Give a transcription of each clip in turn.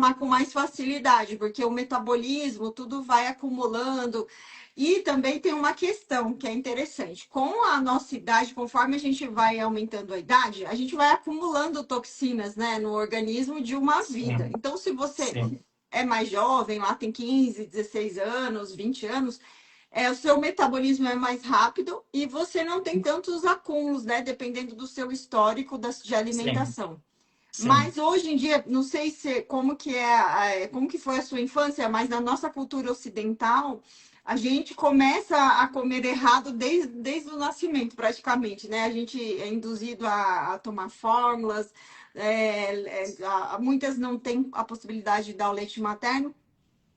inflamar com mais facilidade, porque o metabolismo, tudo vai acumulando. E também tem uma questão que é interessante. Com a nossa idade, conforme a gente vai aumentando a idade, a gente vai acumulando toxinas, né, no organismo de uma vida. Sim, Então, se você sim, é mais jovem, lá tem 15, 16 anos, 20 anos, o seu metabolismo é mais rápido e você não tem tantos acúmulos, né? Dependendo do seu histórico de sim, alimentação. sim, Mas hoje em dia, não sei se como que como que foi a sua infância, mas na nossa cultura ocidental, a gente começa a comer errado desde o nascimento, praticamente, né? A gente é induzido a tomar fórmulas, muitas não têm a possibilidade de dar o leite materno.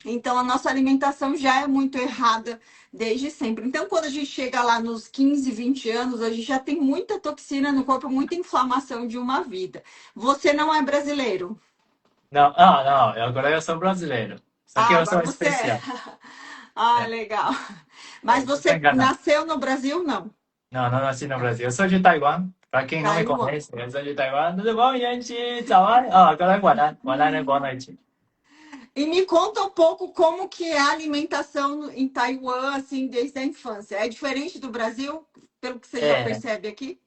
Então, a nossa alimentação já é muito errada desde sempre. Então, quando a gente chega lá nos 15, 20 anos, a gente já tem muita toxina no corpo, muita inflamação de uma vida. Você não é brasileiro. não, não, agora eu sou brasileiro, só que Ah, eu sou agora você é. especial. Ah, É, legal. Mas você está você enganado. nasceu no Brasil? Não. Não, não nasci no Brasil. Eu sou de Taiwan. Para quem não me Taiwan. conhece, eu sou de Taiwan. Tudo bom, gente? Tchau. Agora é Guanan. Guanan é boa noite. E me conta um pouco como que é a alimentação em Taiwan, assim, desde a infância. É diferente do Brasil, pelo que você já É, percebe aqui?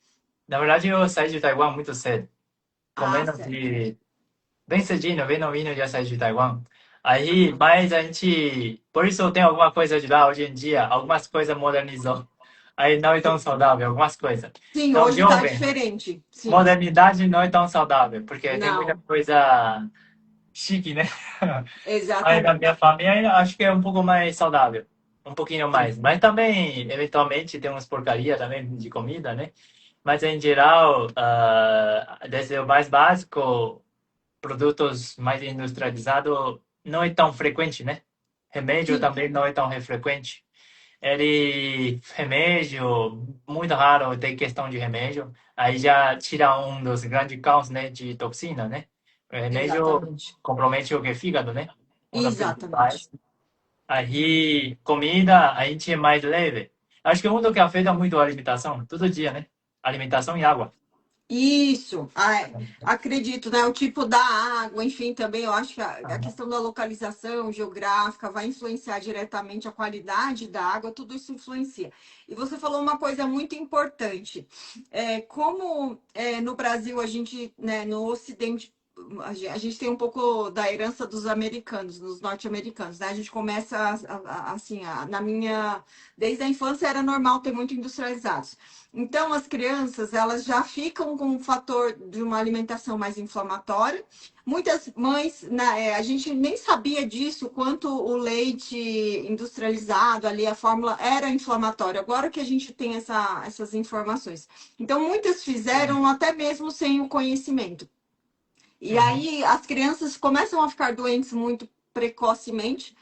na verdade, eu saí de Taiwan muito cedo. Com Ah, menos certo. de... Bem cedinho, bem novinho, já saí de Taiwan. Aí, mas a gente... Por isso tem alguma coisa de lá hoje em dia. Algumas coisas modernizou. Aí não é tão saudável, algumas coisas. Sim, Então, hoje está jovem, diferente. Sim. modernidade não é tão saudável, porque tem muita Não, coisa chique, né? Mas na minha exatamente. família, acho que é um pouco mais saudável. Um pouquinho mais. Mas também, eventualmente, tem umas porcaria também de comida, né? Mas, em geral, desde o mais básico, produtos mais industrializados, não é tão frequente, né? Remédio Sim, também não é tão frequente. Remédio, muito raro tem questão de remédio. Aí já tira um dos grandes causas, né, de toxina, né? O remédio exatamente. compromete o que? Fígado, né? Um dos Exatamente. principais. Aí, comida, a gente é mais leve. Acho que o mundo que afeta muito a alimentação, todo dia, né? Alimentação e água. Isso, acredito, né? O tipo da água, enfim, também eu acho que a Aham. questão da localização geográfica vai influenciar diretamente a qualidade da água, tudo isso influencia. E você falou uma coisa muito importante. Como no Brasil a gente, né, no Ocidente, a gente tem um pouco da herança dos americanos, dos norte-americanos, né? A gente começa assim, desde a infância era normal ter muito industrializados. Então, as crianças, elas já ficam com um fator de uma alimentação mais inflamatória. Muitas mães, a gente nem sabia disso, quanto o leite industrializado, ali, a fórmula era inflamatória. Agora que a gente tem essas informações. Então, muitas Sim. fizeram até mesmo sem o conhecimento. E Uhum. aí, as crianças começam a ficar doentes muito precocemente,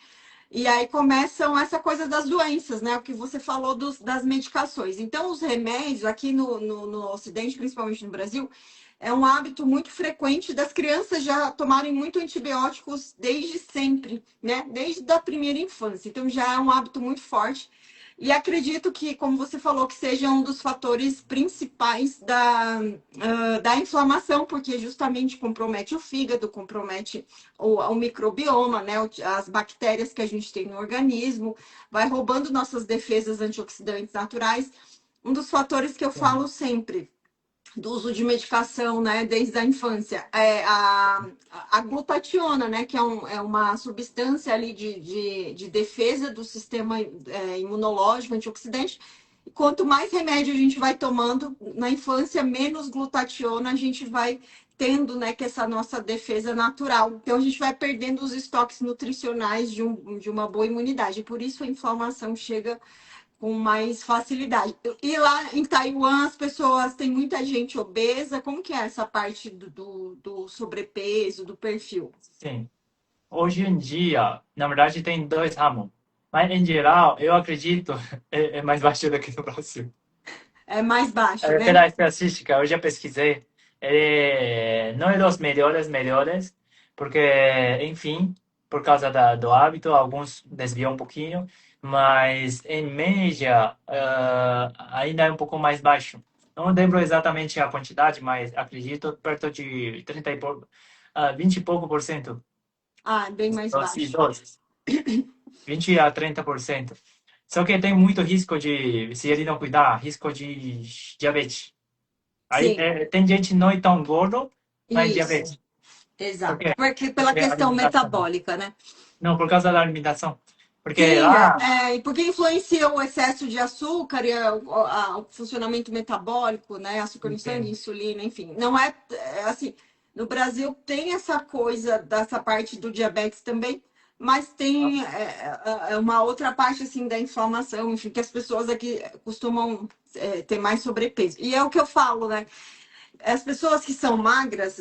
e aí começam essa coisa das doenças, né? O que você falou das medicações. Então, os remédios, aqui no Ocidente, principalmente no Brasil, é um hábito muito frequente das crianças já tomarem muito antibióticos desde sempre, né? Desde a primeira infância. Então, já é um hábito muito forte. E acredito que, como você falou, que seja um dos fatores principais da inflamação, porque justamente compromete o fígado, compromete o microbioma, né? As bactérias que a gente tem no organismo, vai roubando nossas defesas antioxidantes naturais. Um dos fatores que eu Sim. falo sempre do uso de medicação, né, desde a infância, a glutationa, né, que é uma substância ali de defesa do sistema imunológico, antioxidante. E quanto mais remédio a gente vai tomando na infância, menos glutationa a gente vai tendo, né, que essa nossa defesa natural. Então a gente vai perdendo os estoques nutricionais de uma boa imunidade. Por isso a inflamação chega com mais facilidade. E lá em Taiwan, as pessoas têm muita gente obesa. Como que é essa parte do sobrepeso, do perfil? Sim. Hoje em dia, na verdade, tem dois ramos. Mas, em geral, eu acredito, é mais baixo do que no Brasil. É mais baixo, Pela né? estatística, eu já pesquisei, não é dos melhores, porque, enfim, por causa do hábito, alguns desviam um pouquinho, mas, em média, ainda é um pouco mais baixo. Não lembro exatamente a quantidade, mas acredito perto de 30 e pouco, 20 e pouco por cento. Ah, é bem mais Os baixo. idosos, 20 a 30%. Só que tem muito risco de, se ele não cuidar, risco de diabetes. Aí Sim, tem gente não é tão gordo, mas isso, diabetes. Por exato. quê? Porque pela Porque a questão alimentação. metabólica, né? Não, por causa da alimentação. Porque Sim, lá, e porque influencia o excesso de açúcar e o funcionamento metabólico, né? Açúcar no sangue, entendo. insulina, enfim. Não assim, no Brasil tem essa coisa dessa parte do diabetes também, mas tem uma outra parte assim da inflamação, enfim, que as pessoas aqui costumam ter mais sobrepeso. E é o que eu falo, né? As pessoas que são magras,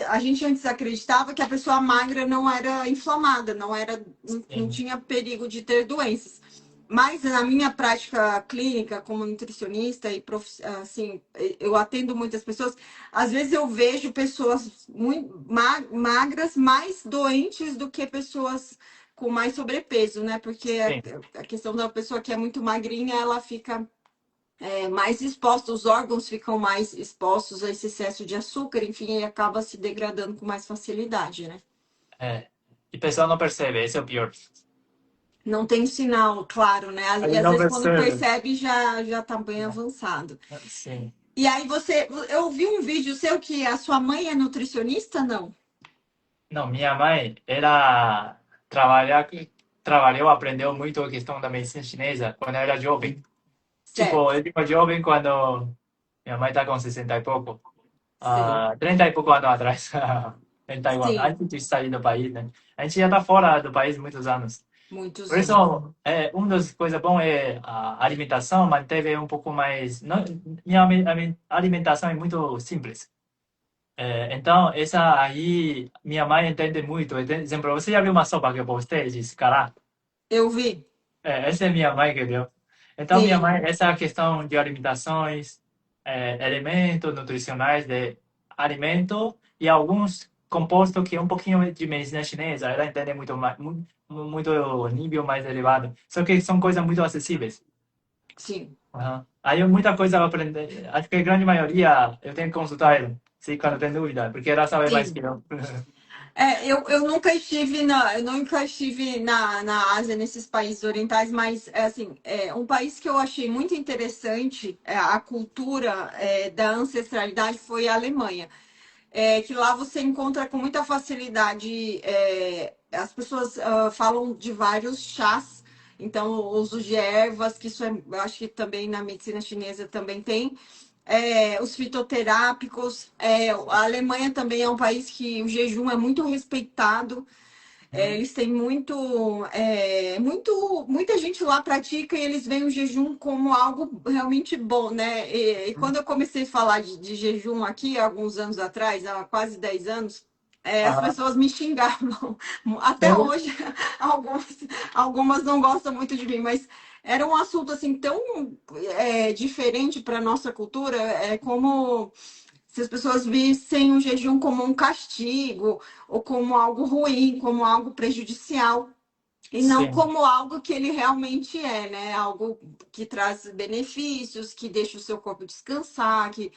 a gente antes acreditava que a pessoa magra não era inflamada, não Sim, tinha perigo de ter doenças. Mas na minha prática clínica como nutricionista e assim, eu atendo muitas pessoas. Às vezes eu vejo pessoas muito magras mais doentes do que pessoas com mais sobrepeso, né? Porque sim. a questão da pessoa que é muito magrinha, ela fica mais expostos, os órgãos ficam mais expostos a esse excesso de açúcar, enfim, e acaba se degradando com mais facilidade, né? É. E o pessoal não percebe, esse é o pior. Não tem sinal, claro, né? E Aí às não vezes quando percebe. percebe já tá bem avançado. Sim. E aí eu vi um vídeo seu que a sua mãe é nutricionista, não? Não, minha mãe era trabalhar, trabalhou, aprendeu muito a questão da medicina chinesa quando era jovem. Tipo, Certo, eu digo jovem quando minha mãe está com 60 e pouco, sei. 30 e pouco anos atrás, em Taiwan, Sim, antes de sair do país, né? A gente já está fora do país há muitos anos. muitos Por anos. isso, uma das coisas boas é a alimentação, manteve um pouco mais. Não, minha alimentação é muito simples. Então, essa aí, minha mãe entende muito. Por exemplo, você já viu uma sopa que eu postei de cará? Eu vi. Essa é minha mãe que deu. Então, minha Sim, mãe, essa questão de alimentações, elementos nutricionais de alimento e alguns compostos que é um pouquinho de medicina chinesa, ela entende muito mais, muito nível mais elevado. Só que são coisas muito acessíveis. sim. Aham. Aí muita coisa a aprender. Acho que a grande maioria eu tenho que consultar ela, se quando tem dúvida, porque ela sabe mais que Sim. eu. Eu nunca estive na Ásia, nesses países orientais, mas assim, um país que eu achei muito interessante, a cultura da ancestralidade foi a Alemanha. Que lá você encontra com muita facilidade, as pessoas falam de vários chás, então o uso de ervas, que isso eu acho que também na medicina chinesa também tem os fitoterápicos. A Alemanha também é um país que o jejum é muito respeitado. Uhum. Eles têm muita gente lá pratica e eles veem o jejum como algo realmente bom, né? E quando eu comecei a falar de jejum aqui, há alguns anos atrás, há quase 10 anos, as Aham. pessoas me xingavam. Até Sério? hoje, algumas, algumas não gostam muito de mim, mas era um assunto assim tão diferente para a nossa cultura, como se as pessoas vissem o jejum como um castigo ou como algo ruim, como algo prejudicial, e não Sim, como algo que ele realmente é, né? Algo que traz benefícios, que deixa o seu corpo descansar, que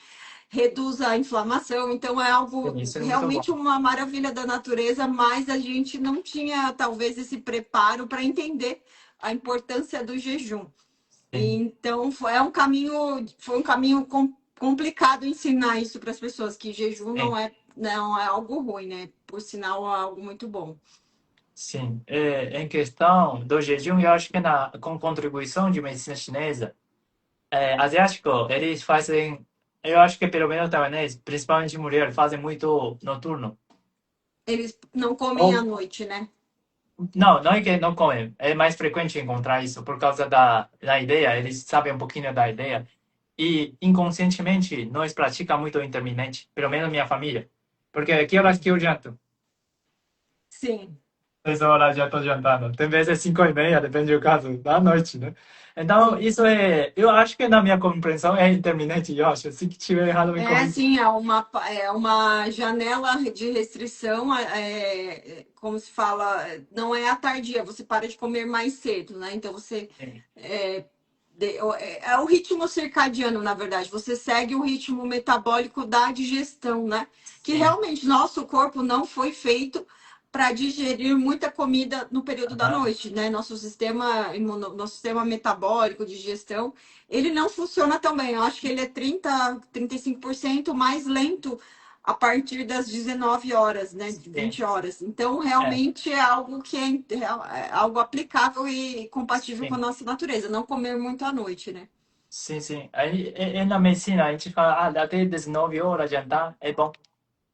reduz a inflamação. Então é algo sim, isso é muito bom. realmente uma maravilha da natureza, mas a gente não tinha talvez esse preparo para entender a importância do jejum. Sim, Então, foi um caminho complicado ensinar isso para as pessoas, que jejum sim, não é algo ruim, né? Por sinal, é algo muito bom. sim. Em questão do jejum, eu acho que com contribuição de medicina chinesa, asiático, eles fazem, eu acho que pelo menos taiwanês, principalmente mulher, fazem muito noturno. Eles não comem à Ou, noite, né? não, não é que não comem, é mais frequente encontrar isso por causa da ideia, eles sabem um pouquinho da ideia. E inconscientemente, nós praticamos muito o intermitente, pelo menos minha família. Porque aqui horas que eu janto? Sim. 6 horas já estou jantando. Tem vezes 5:30, depende do caso, da noite, né? Então, Sim. isso eu acho que na minha compreensão é intermitente, eu acho. Se tiver errado, me corrija. Sim, é uma janela de restrição, como se fala, não é à tardia, você para de comer mais cedo, né? Então você Sim, é, é o ritmo circadiano, na verdade. Você segue o ritmo metabólico da digestão, né? Que sim, realmente nosso corpo não foi feito para digerir muita comida no período da Aham. noite, né? Nosso sistema metabólico, de digestão, ele não funciona tão bem. Eu acho que ele é 35% mais lento a partir das 19 horas, né? De Sim. 20 horas. Então, É, realmente é algo que é algo aplicável e compatível com a sim. nossa natureza. Não comer muito à noite, né? Sim, sim. Aí, na medicina, a gente fala, até 19 horas jantar é bom.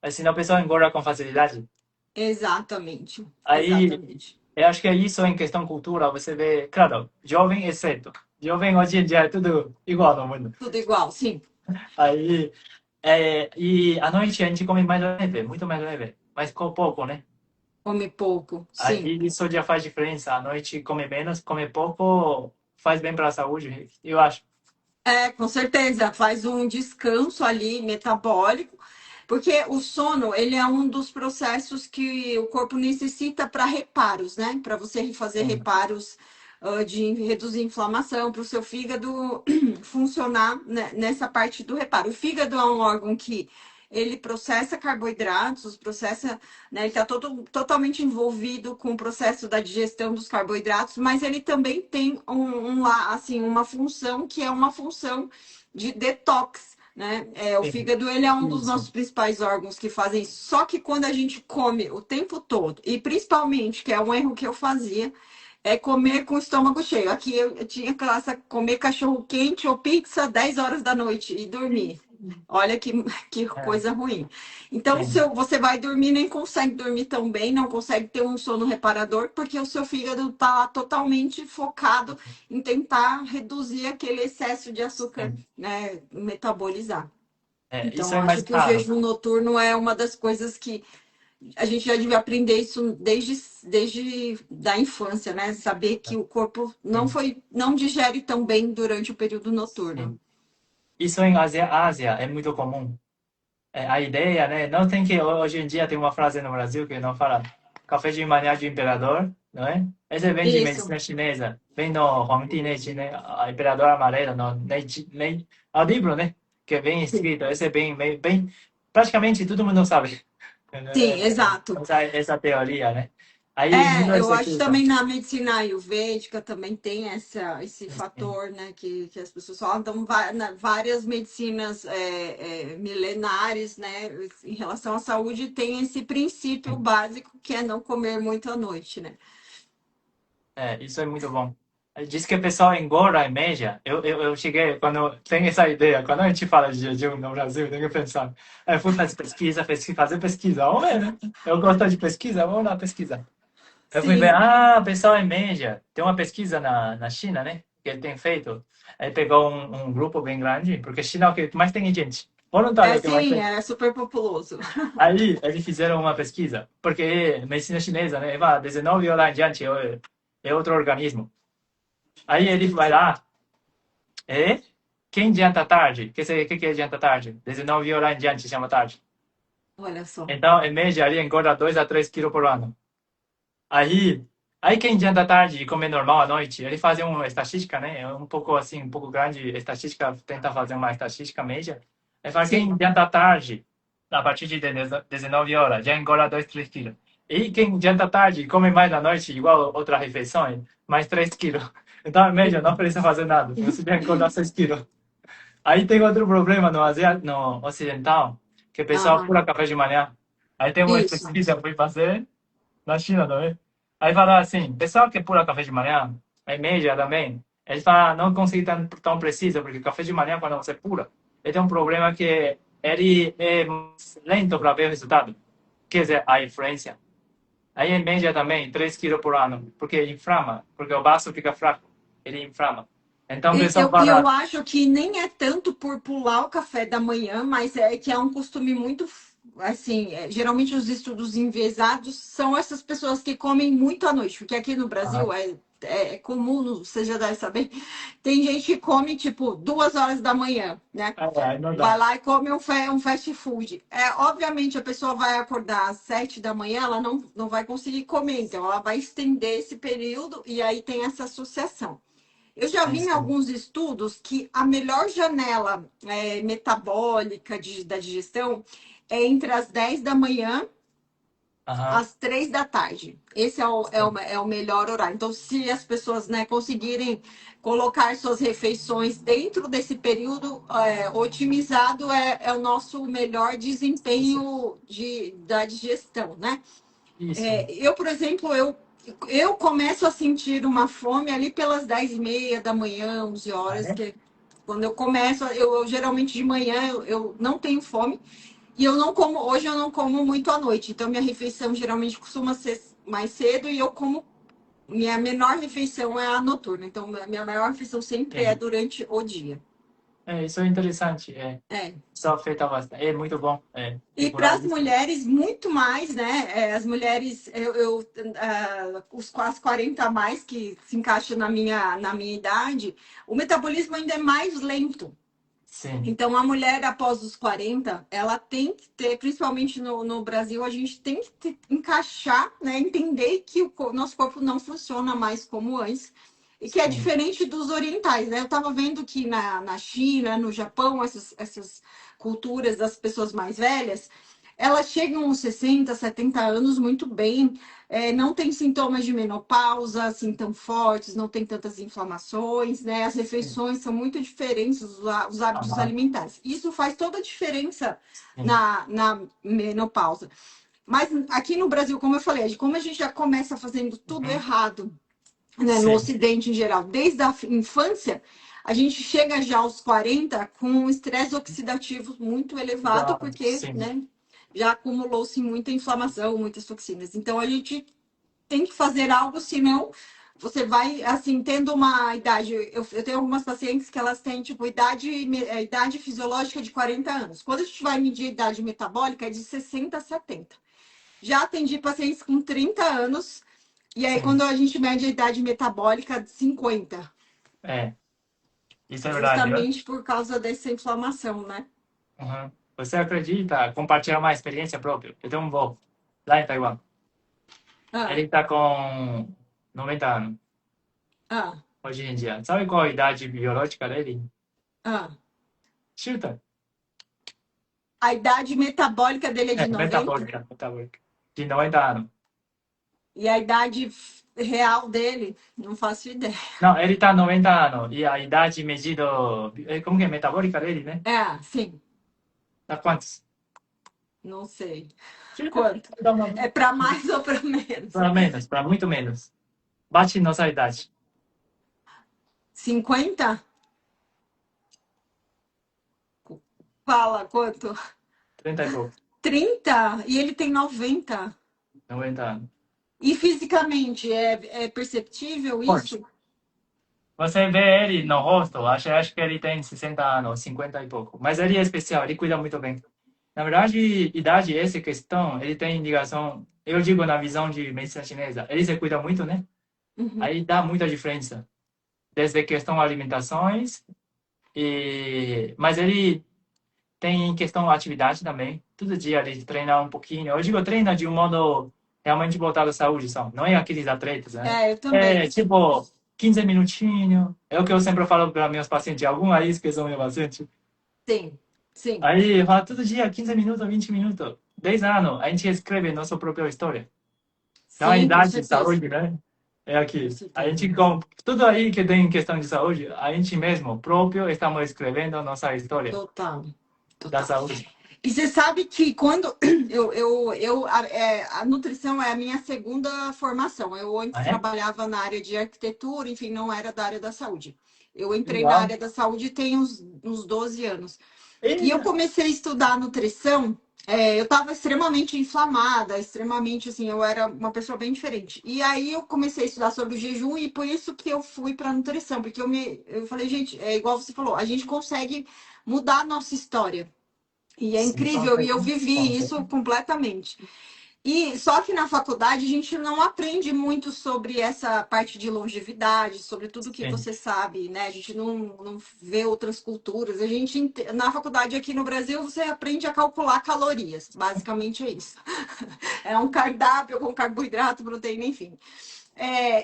Aí, senão a pessoa engorda com facilidade. Exatamente. Aí, Exatamente. eu acho que é isso em questão cultura. Você vê, claro, jovem exceto. Jovem hoje em dia é tudo igual no mundo. Tudo igual, sim. Aí, e à noite a gente come mais leve, muito mais leve. Mas com pouco, né? Come pouco, sim. Aí isso já faz diferença. À noite come menos, come pouco, faz bem para a saúde, eu acho. É, com certeza, faz um descanso ali metabólico, porque o sono, ele é um dos processos que o corpo necessita para reparos, né? Para você fazer Sim, reparos de reduzir inflamação, para o seu fígado funcionar, né, nessa parte do reparo. O fígado é um órgão que ele processa carboidratos, processa, né, ele está totalmente envolvido com o processo da digestão dos carboidratos, mas ele também tem assim, uma função que é uma função de detox, né? O sim. fígado, ele é um dos Isso. nossos principais órgãos que fazem isso. Só que quando a gente come o tempo todo, e principalmente, que é um erro que eu fazia, é comer com o estômago cheio. Aqui eu tinha classe comer cachorro quente ou pizza 10 horas da noite e dormir. Olha que É, coisa ruim. Então, sim, você vai dormir, nem consegue dormir tão bem, não consegue ter um sono reparador, porque o seu fígado está totalmente focado em tentar reduzir aquele excesso de açúcar, sim. né, metabolizar. Isso Então, é mais acho que o caro. jejum noturno é uma das coisas que a gente já devia aprender isso desde da infância, né? Saber que o corpo Sim, não digere tão bem durante o período noturno. sim. Isso em Ásia é muito comum. A ideia, né? Não tem que hoje em dia tem uma frase no Brasil que não fala café de manhã de imperador, não é? Esse vem de Isso. medicina chinesa, vem no Huangdi Neji, né? A imperador amarelo, no o livro, né? Que vem Sim, escrito, esse é bem, praticamente todo mundo sabe. sim, exato. Essa teoria, né? Aí muda Eu essa acho que questão. também na medicina ayurvédica também tem esse fator, né, que as pessoas falam. Então, várias medicinas milenares, né, em relação à saúde, tem esse princípio básico que é não comer muito à noite, né? Isso é muito bom. Diz que o pessoal engorda em média. Eu cheguei, quando tem essa ideia, quando a gente fala de jejum no Brasil, tem que pensar. Eu fui fazer fazer pesquisa. Vamos ver, né? Eu gosto de pesquisa, vamos lá pesquisar. Eu fui ver, Sim, o pessoal em média. Tem uma pesquisa na China, né? Que ele tem feito. Ele pegou um grupo bem grande, porque China é o que mais tem gente. Voluntário é o que mais sim, tem. é super populoso. Aí eles fizeram uma pesquisa, porque medicina chinesa, né? Vai 19 horas em diante é outro organismo. Aí ele vai lá, é? Quem janta tarde? Que é janta tarde? 19 horas em diante chama tarde. Olha só. Então, em média, ele engorda 2 a 3 quilos por ano. Aí, quem janta tarde e come normal à noite, ele faz uma estatística, né? É um pouco assim, um pouco grande, estatística, tenta fazer uma estatística média. Ele fala, quem Sim. janta tarde, a partir de 19 horas, já engorda 2 3 quilos. E quem janta tarde e come mais à noite, igual outra refeição, mais 3 quilos. Então, em média, não precisa fazer nada. Você já engorda 6 quilos. Aí tem outro problema no ocidental, que o pessoal Aham. pula café de manhã. Aí tem uma Isso. pesquisa que eu fui fazer na China também. Aí fala assim, pessoal que pula café de manhã, em média também, eles falam, não consegui tão preciso, porque café de manhã, quando você pula, ele tem um problema que ele é mais lento para ver o resultado. Quer dizer, a influência. Aí, em média também, 3 quilos por ano, porque inflama, porque o baço fica fraco, ele inflama. Então, o pessoal E eu fala, acho que nem é tanto por pular o café da manhã, mas é que é um costume muito, assim, geralmente os estudos enviesados são essas pessoas que comem muito à noite, porque aqui no Brasil é comum, você já deve saber, tem gente que come, tipo, 2 horas da manhã, né? não Vai dá. lá e come um fast food. Obviamente, a pessoa vai acordar às 7 da manhã, ela não vai conseguir comer, então ela vai estender esse período e aí tem essa associação. Eu já Sim, vi em sim. alguns estudos que a melhor janela metabólica da digestão é entre as 10 da manhã Aham. às 3 da tarde. Esse é o melhor horário. Então, se as pessoas, né, conseguirem colocar suas refeições dentro desse período otimizado, é o nosso melhor Isso. desempenho da digestão, né? Isso. Eu, por exemplo, eu começo a sentir uma fome ali pelas 10h30 da manhã, 11 horas, É? que quando eu começo, eu geralmente de manhã eu não tenho fome. E eu não como, hoje eu não como muito à noite, então minha refeição geralmente costuma ser mais cedo e eu como, minha menor refeição é a noturna, então minha maior refeição sempre é Sim. durante o dia. Isso é interessante. É. Isso afeta bastante. É muito bom. E para Regular as isso. mulheres, muito mais, né? As mulheres, as 40 a mais que se encaixam na minha idade, o metabolismo ainda é mais lento. Sim. Então, a mulher após os 40, ela tem que ter, principalmente no Brasil, a gente tem que encaixar, né? Entender que o nosso corpo não funciona mais como antes. E que é Sim. diferente dos orientais, né? Eu estava vendo que na China, no Japão, essas culturas das pessoas mais velhas, elas chegam aos 60, 70 anos muito bem, não tem sintomas de menopausa assim tão fortes, não tem tantas inflamações, né? As Sim. refeições são muito diferentes, os hábitos Aham. alimentares. Isso faz toda a diferença Sim. na menopausa. Mas aqui no Brasil, como eu falei, como a gente já começa fazendo tudo Uhum. errado, né, no Sim. Ocidente em geral, desde a infância, a gente chega já aos 40 com um estresse oxidativo muito elevado, Exato. porque, Sim. né, já acumulou-se muita inflamação, muitas toxinas. Então, a gente tem que fazer algo, senão você vai, assim, tendo uma idade. Eu tenho algumas pacientes que elas têm, tipo, idade fisiológica de 40 anos. Quando a gente vai medir a idade metabólica, é de 60 a 70. Já atendi pacientes com 30 anos, e aí, Sim. quando a gente mede a idade metabólica, de 50. É. Isso é verdade. Justamente por causa dessa inflamação, né? Uhum. Você acredita? Compartilhar uma experiência própria. Eu tenho um avô lá em Taiwan. Ele Ah, está com 90 anos ah, hoje em dia. Sabe qual a idade biológica dele? ah. Chuta. A idade metabólica dele é de 90 Metabólica. Metabólica. De 90 anos. e a idade real dele, não faço ideia. Não, ele está 90 anos. E a idade medida. Como que é? Metabólica dele, né? Sim, Tá quantos? não sei Chuta. quanto. Dá uma... É para mais ou para menos? Para menos, para muito menos. Bate nossa idade. 50. Fala quanto? 30 e pouco. 30 e ele tem 90. 90 anos. E fisicamente, é perceptível Forte. isso? Você vê ele no rosto, acho que ele tem 60 anos, 50 e pouco. Mas ele é especial, ele cuida muito bem. Na verdade, idade, essa questão, ele tem ligação, eu digo na visão de medicina chinesa, ele se cuida muito, né? Uhum. Aí dá muita diferença. Desde questão alimentações, mas ele tem questão atividade também. Todo dia ele treina um pouquinho. Eu digo treina de um modo realmente voltado à saúde, só. Não é aqueles atletas, né? Eu também. É tipo 15 minutinhos. É o que eu sempre falo para meus pacientes. Algum aí que são meus pacientes. Sim, sim. Aí fala todo dia 15 minutos, 20 minutos. 10 anos, a gente escreve nossa própria história. Então, a Sim, com idade de certeza. saúde, né? É Com aqui. A certeza. gente, com tudo aí que tem questão de saúde, a gente mesmo, próprio, estamos escrevendo nossa história Total. da Total. saúde. E você sabe que quando a nutrição é a minha segunda formação. Eu antes Ah, é? trabalhava na área de arquitetura, enfim, não era da área da saúde. Eu entrei na Legal. área da saúde tem uns 12 anos. E eu Eita. comecei a estudar nutrição. Eu estava extremamente inflamada, extremamente assim, eu era uma pessoa bem diferente. E aí eu comecei a estudar sobre o jejum e por isso que eu fui para nutrição, porque eu falei, gente, é igual você falou, a gente consegue mudar a nossa história. E é Sim, incrível, e eu vivi isso consegue. completamente. E só que na faculdade a gente não aprende muito sobre essa parte de longevidade, sobre tudo que Sim, você sabe, né? A gente não vê outras culturas. Na faculdade aqui no Brasil você aprende a calcular calorias, basicamente é isso. É um cardápio com carboidrato, proteína, enfim.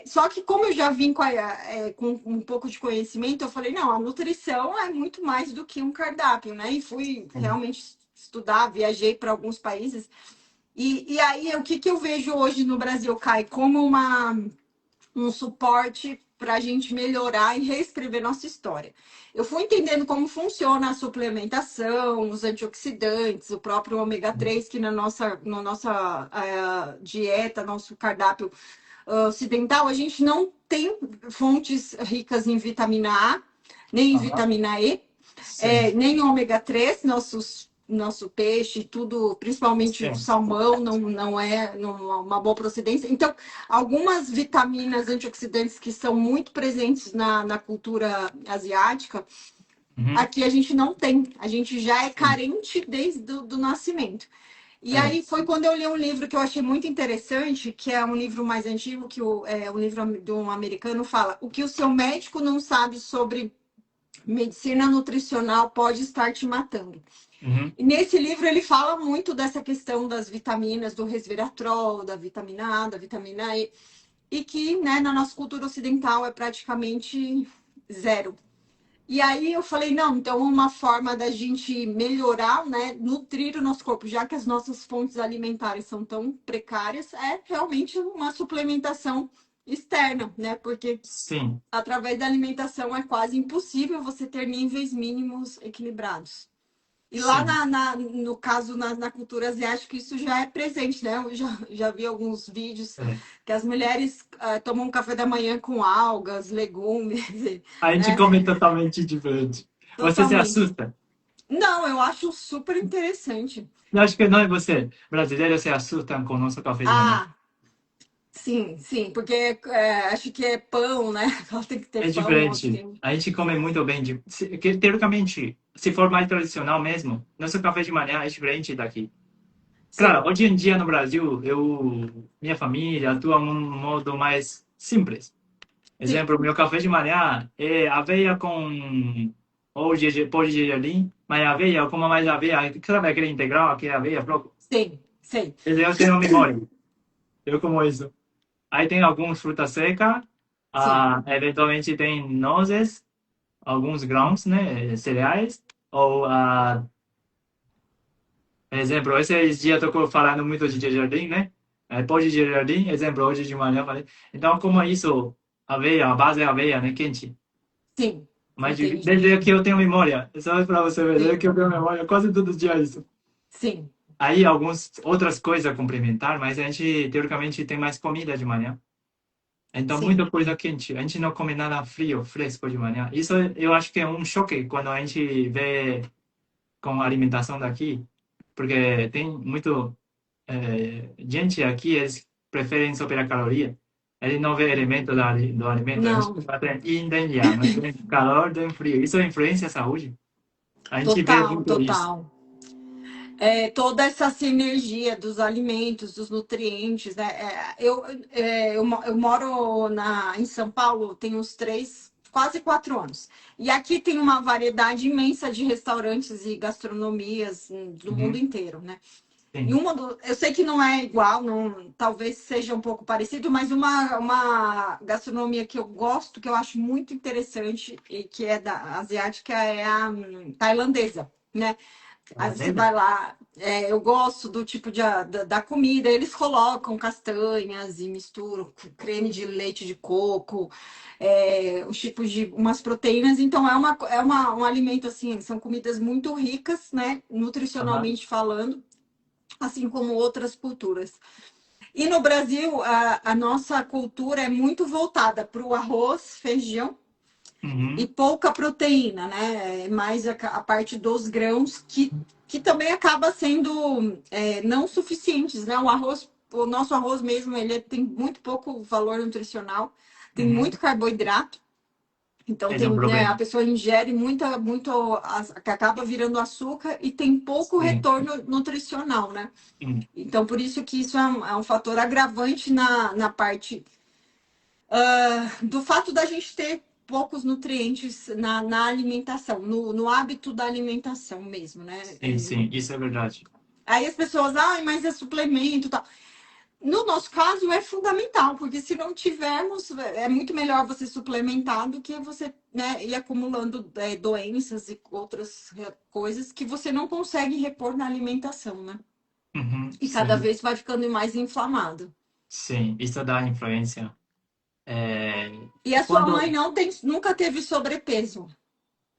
Só que como eu já vim com um pouco de conhecimento, eu falei, não, a nutrição é muito mais do que um cardápio, né? E fui sim. realmente estudar, viajei para alguns países. E aí, o que, que eu vejo hoje no Brasil, Kai, como um suporte para a gente melhorar e reescrever nossa história. Eu fui entendendo como funciona a suplementação, os antioxidantes, o próprio ômega 3 que na nossa dieta, nosso cardápio ocidental, a gente não tem fontes ricas em vitamina A, nem em Aham. vitamina E, Sim, nem ômega 3, nosso peixe, tudo, principalmente o sim. salmão, não é uma boa procedência. Então, algumas vitaminas antioxidantes que são muito presentes na cultura asiática, Uhum. aqui a gente não tem. A gente já é Sim. carente desde do nascimento. E É, aí foi quando eu li um livro que eu achei muito interessante, que é um livro mais antigo, um livro de um americano, fala o que o seu médico não sabe sobre medicina nutricional pode estar te matando. uhum. E nesse livro ele fala muito dessa questão das vitaminas, do resveratrol, da vitamina A, da vitamina E, e que, né, na nossa cultura ocidental é praticamente zero. E aí eu falei, não, então uma forma da gente melhorar, né, nutrir o nosso corpo, já que as nossas fontes alimentares são tão precárias, é realmente uma suplementação externa, né? Porque Sim, através da alimentação é quase impossível você ter níveis mínimos equilibrados. E lá sim. no caso, na cultura asiática, isso já é presente, né? Eu já vi alguns vídeos É. que as mulheres tomam um café da manhã com algas, legumes, A gente né? come totalmente diferente. Você se Totalmente. assusta? Não, eu acho super interessante. Eu acho que não é você. Brasileiro se assustam com o nosso café de manhã. Ah, sim, sim, porque acho que é pão, né? Ela tem que ter É pão, ou diferente. tem. A gente come muito bem. Teoricamente, se for mais tradicional mesmo, nosso café de manhã é diferente daqui. Claro, Sim, hoje em dia no Brasil, minha família atua num modo mais simples. sim, Exemplo, meu café de manhã é aveia com pó de gergelim, mas aveia, como mais aveia, sabe aquele integral, aquele aveia, bloco? sim, sim, Esse eu tenho memória. Eu como isso. Aí tem algumas frutas secas, sim, eventualmente tem nozes, alguns grãos, né, cereais, ou, exemplo, esses dias eu tô falando muito de jardim, né, pó de jardim, exemplo, hoje de manhã eu falei. Então, como é isso, aveia, a base é aveia, né, quente. sim, Mas entendi. desde que eu tenho memória, só para você ver, desde Sim, que eu tenho memória, quase todos os dias isso. sim, Aí, algumas outras coisas a complementar, mas a gente, teoricamente, tem mais comida de manhã. Então, sim. muita coisa quente. A gente não come nada frio, fresco de manhã. Isso eu acho que é um choque quando a gente vê com a alimentação daqui, porque tem muito gente aqui, eles preferem supercaloria. Eles não vê elemento do alimento. A gente Não, tem yin e yang, né? Tem calor, tem frio. Isso influencia a saúde. A gente vê total, muito isso. total. Toda essa sinergia dos alimentos, dos nutrientes, né? Eu moro em São Paulo tem uns 3, quase 4 anos. E aqui tem uma variedade imensa de restaurantes e gastronomias do mundo Uhum. inteiro, né? E Sim. eu sei que não é igual, não, talvez seja um pouco parecido, mas uma gastronomia que eu gosto, que eu acho muito interessante e que é da asiática é a tailandesa, né? Aí você Tailandesa? vai lá, eu gosto do tipo da comida, eles colocam castanhas e misturam com creme de leite de coco, os tipos de umas proteínas, então um alimento assim, são comidas muito ricas, né, Aham. nutricionalmente falando, assim como outras culturas. E no Brasil, a nossa cultura é muito voltada para o arroz, feijão e Uhum. pouca proteína, né? Mais a parte dos grãos, que também acaba sendo não suficientes, né? O nosso arroz mesmo, tem muito pouco valor nutricional, tem Uhum. muito carboidrato. Então Esse é tem, um né, a problema. pessoa ingere que acaba virando açúcar e tem pouco Sim. retorno nutricional, né? Hum. Então por isso que isso é um fator agravante na parte do fato da gente ter poucos nutrientes na alimentação, no hábito da alimentação mesmo, né? Sim, sim, isso é verdade. Aí as pessoas, mas é suplemento e tal. No nosso caso, é fundamental, porque se não tivermos, é muito melhor você suplementar do que você, né, ir acumulando doenças e outras coisas que você não consegue repor na alimentação, né? Uhum, E cada sim, vez vai ficando mais inflamado. sim, isso dá influência. É, E a sua mãe quando, não tem, nunca teve sobrepeso.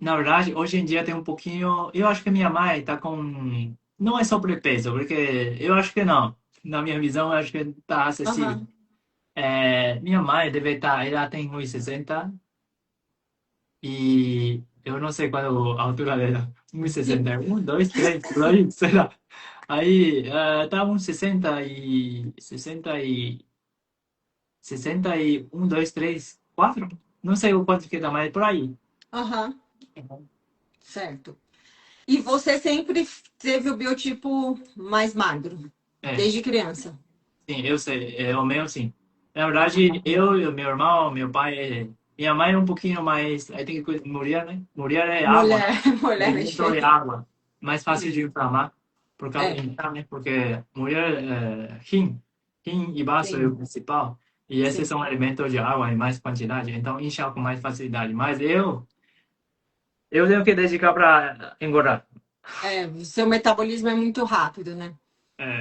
na verdade, hoje em dia tem um pouquinho. Eu acho que minha mãe tá com. Não é sobrepeso, porque eu acho que não. Na minha visão, eu acho que tá acessível. Aham. Minha mãe deve estar. Ela tem 1,60 e eu não sei qual a altura dela. 1,61, 2, 3, por aí, sei lá. Aí, tá uns 61, 2, 3, 4. Não sei o quanto que tá, mas é por aí. Aham. Certo. E você sempre teve o biotipo mais magro, É. desde criança. Sim, eu sei, é o meu sim. Na verdade, eu e o meu irmão, meu pai, minha mãe é um pouquinho mais, aí tem que mulher, né? Mulher é água, Mulher, mulher é alimento é diferente. água, mais fácil de inflamar por causa É, de inflar, né? Porque mulher, rim e baço é o sim, principal, e esses sim. são alimentos de água em mais quantidade, então incha com mais facilidade. Mas eu tenho que dedicar para engordar. É, o seu metabolismo é muito rápido, né?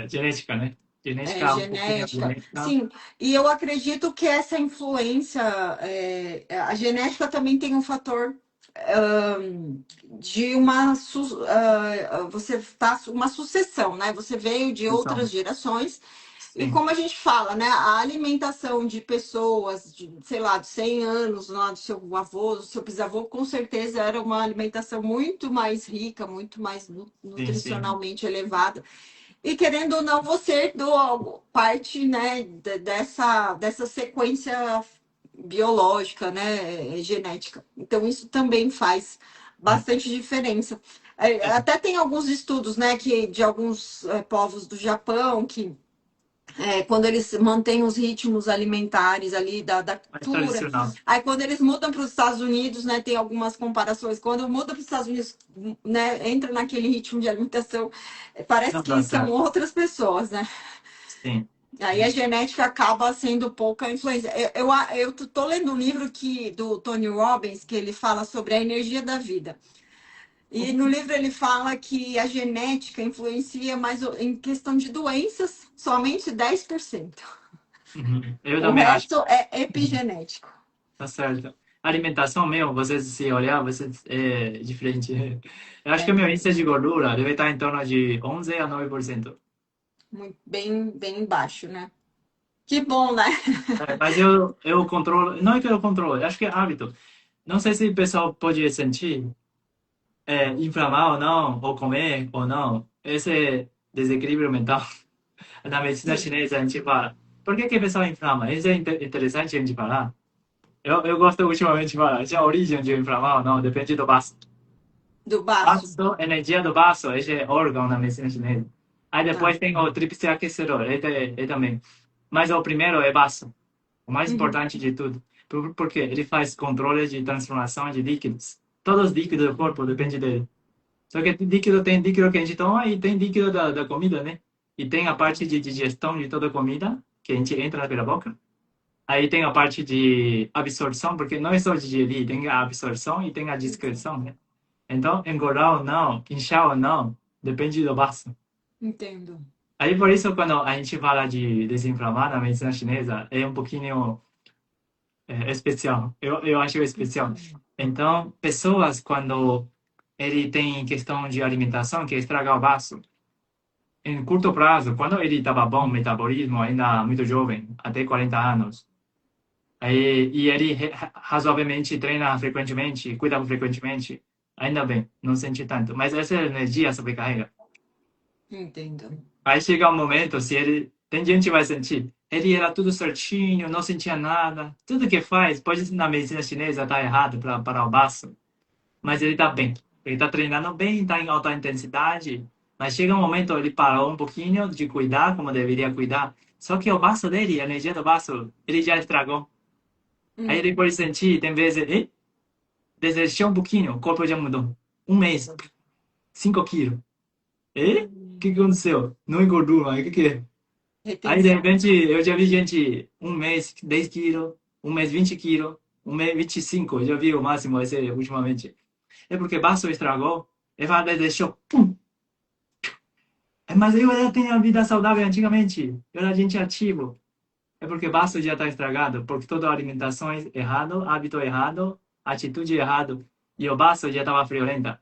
Genética, né? É, Genética, um pouquinho de genética. genética. Sim, e eu acredito que essa influência, a genética também tem um fator de você tá uma sucessão, né? Você veio de outras Atenção. gerações e Sim, como a gente fala, né? A alimentação de pessoas de, sei lá, de 100 anos, lá do seu avô, do seu bisavô, com certeza era uma alimentação muito mais rica, muito mais sim, sim. nutricionalmente elevada. E querendo ou não, você do parte, né, dessa sequência biológica, né, genética. Então isso também faz bastante diferença. Até tem alguns estudos, né, que de alguns povos do Japão que quando eles mantêm os ritmos alimentares ali da Mais cultura. tradicional. Aí quando eles mudam para os Estados Unidos, né, tem algumas comparações. Quando muda para os Estados Unidos, né, entra naquele ritmo de alimentação, parece Não dá que são certo. outras pessoas, né? Sim. Aí a genética acaba sendo pouca influência. Eu tô lendo um livro do Tony Robbins que ele fala sobre a energia da vida. E no livro ele fala que a genética influencia mais em questão de doenças, somente 10%. Uhum. Eu O também acho. resto é Uhum. epigenético. Tá certo. Alimentação meu, você se olhar, você é diferente. Eu acho que o É meu índice de gordura deve estar em torno de 11 a 9%. bem baixo, né? Que bom, né? Mas eu controlo, não é que eu controlo, acho que é hábito. Não sei se o pessoal pode sentir, inflamar ou não, ou comer ou não. Esse desequilíbrio mental. Na medicina Sim, chinesa a gente fala, por que que o pessoal inflama? Isso é interessante a gente falar. Eu gosto ultimamente de falar, a origem de inflamar ou não, depende do baço. do baço. Baço, energia do baço, esse é órgão na medicina chinesa. Aí Tá. depois tem o tríplice aquecedor, ele também. Mas o primeiro é baço, o mais Uhum. importante de tudo. Porque ele faz controle de transformação de líquidos. Todos os líquidos do corpo dependem dele. Só que líquido tem líquido que a gente toma e tem líquido da comida, né? E tem a parte de digestão de toda a comida, que a gente entra pela boca. Aí tem a parte de absorção, porque não é só digerir, tem a absorção e tem a dispersão, né? Então, engordar ou não, inchar ou não, depende do baço. Entendo. Aí, por isso, quando a gente fala de desinflamar na medicina chinesa, é um pouquinho especial. Eu acho especial. Então, pessoas, quando ele tem questão de alimentação, que estraga o baço, em curto prazo, quando ele estava bom, metabolismo, ainda muito jovem, até 40 anos, aí, e ele razoavelmente treina frequentemente, cuida frequentemente, ainda bem, não sente tanto. Mas essa energia sobrecarrega. Entendo. Aí chega um momento, se ele. Tem gente que vai sentir. Ele era tudo certinho, não sentia nada. Tudo que faz, pode ser na medicina chinesa estar errado para o baço, mas ele está bem. Ele está treinando bem, está em alta intensidade. Mas chega um momento, ele parou um pouquinho de cuidar como deveria cuidar. Só que o baço dele, a energia do baço, ele já estragou. Aí ele Hum. pode sentir, tem vezes, desejou um pouquinho, o corpo já mudou. Um mês, 5 quilos. O que que aconteceu? Não engordou, mas o que que é? Aí, de Retenção. repente, eu já vi gente, um mês, 10 quilos, um mês, 20 quilos, um mês, 25. Eu já vi o máximo esse ultimamente. É porque baço estragou, e vai deixou, pum. Mas eu já tenho a vida saudável antigamente. Eu era gente ativo. É porque o baço já está estragado, porque toda a alimentação é errado, hábito errado, atitude errado, e o baço já estava friorenta.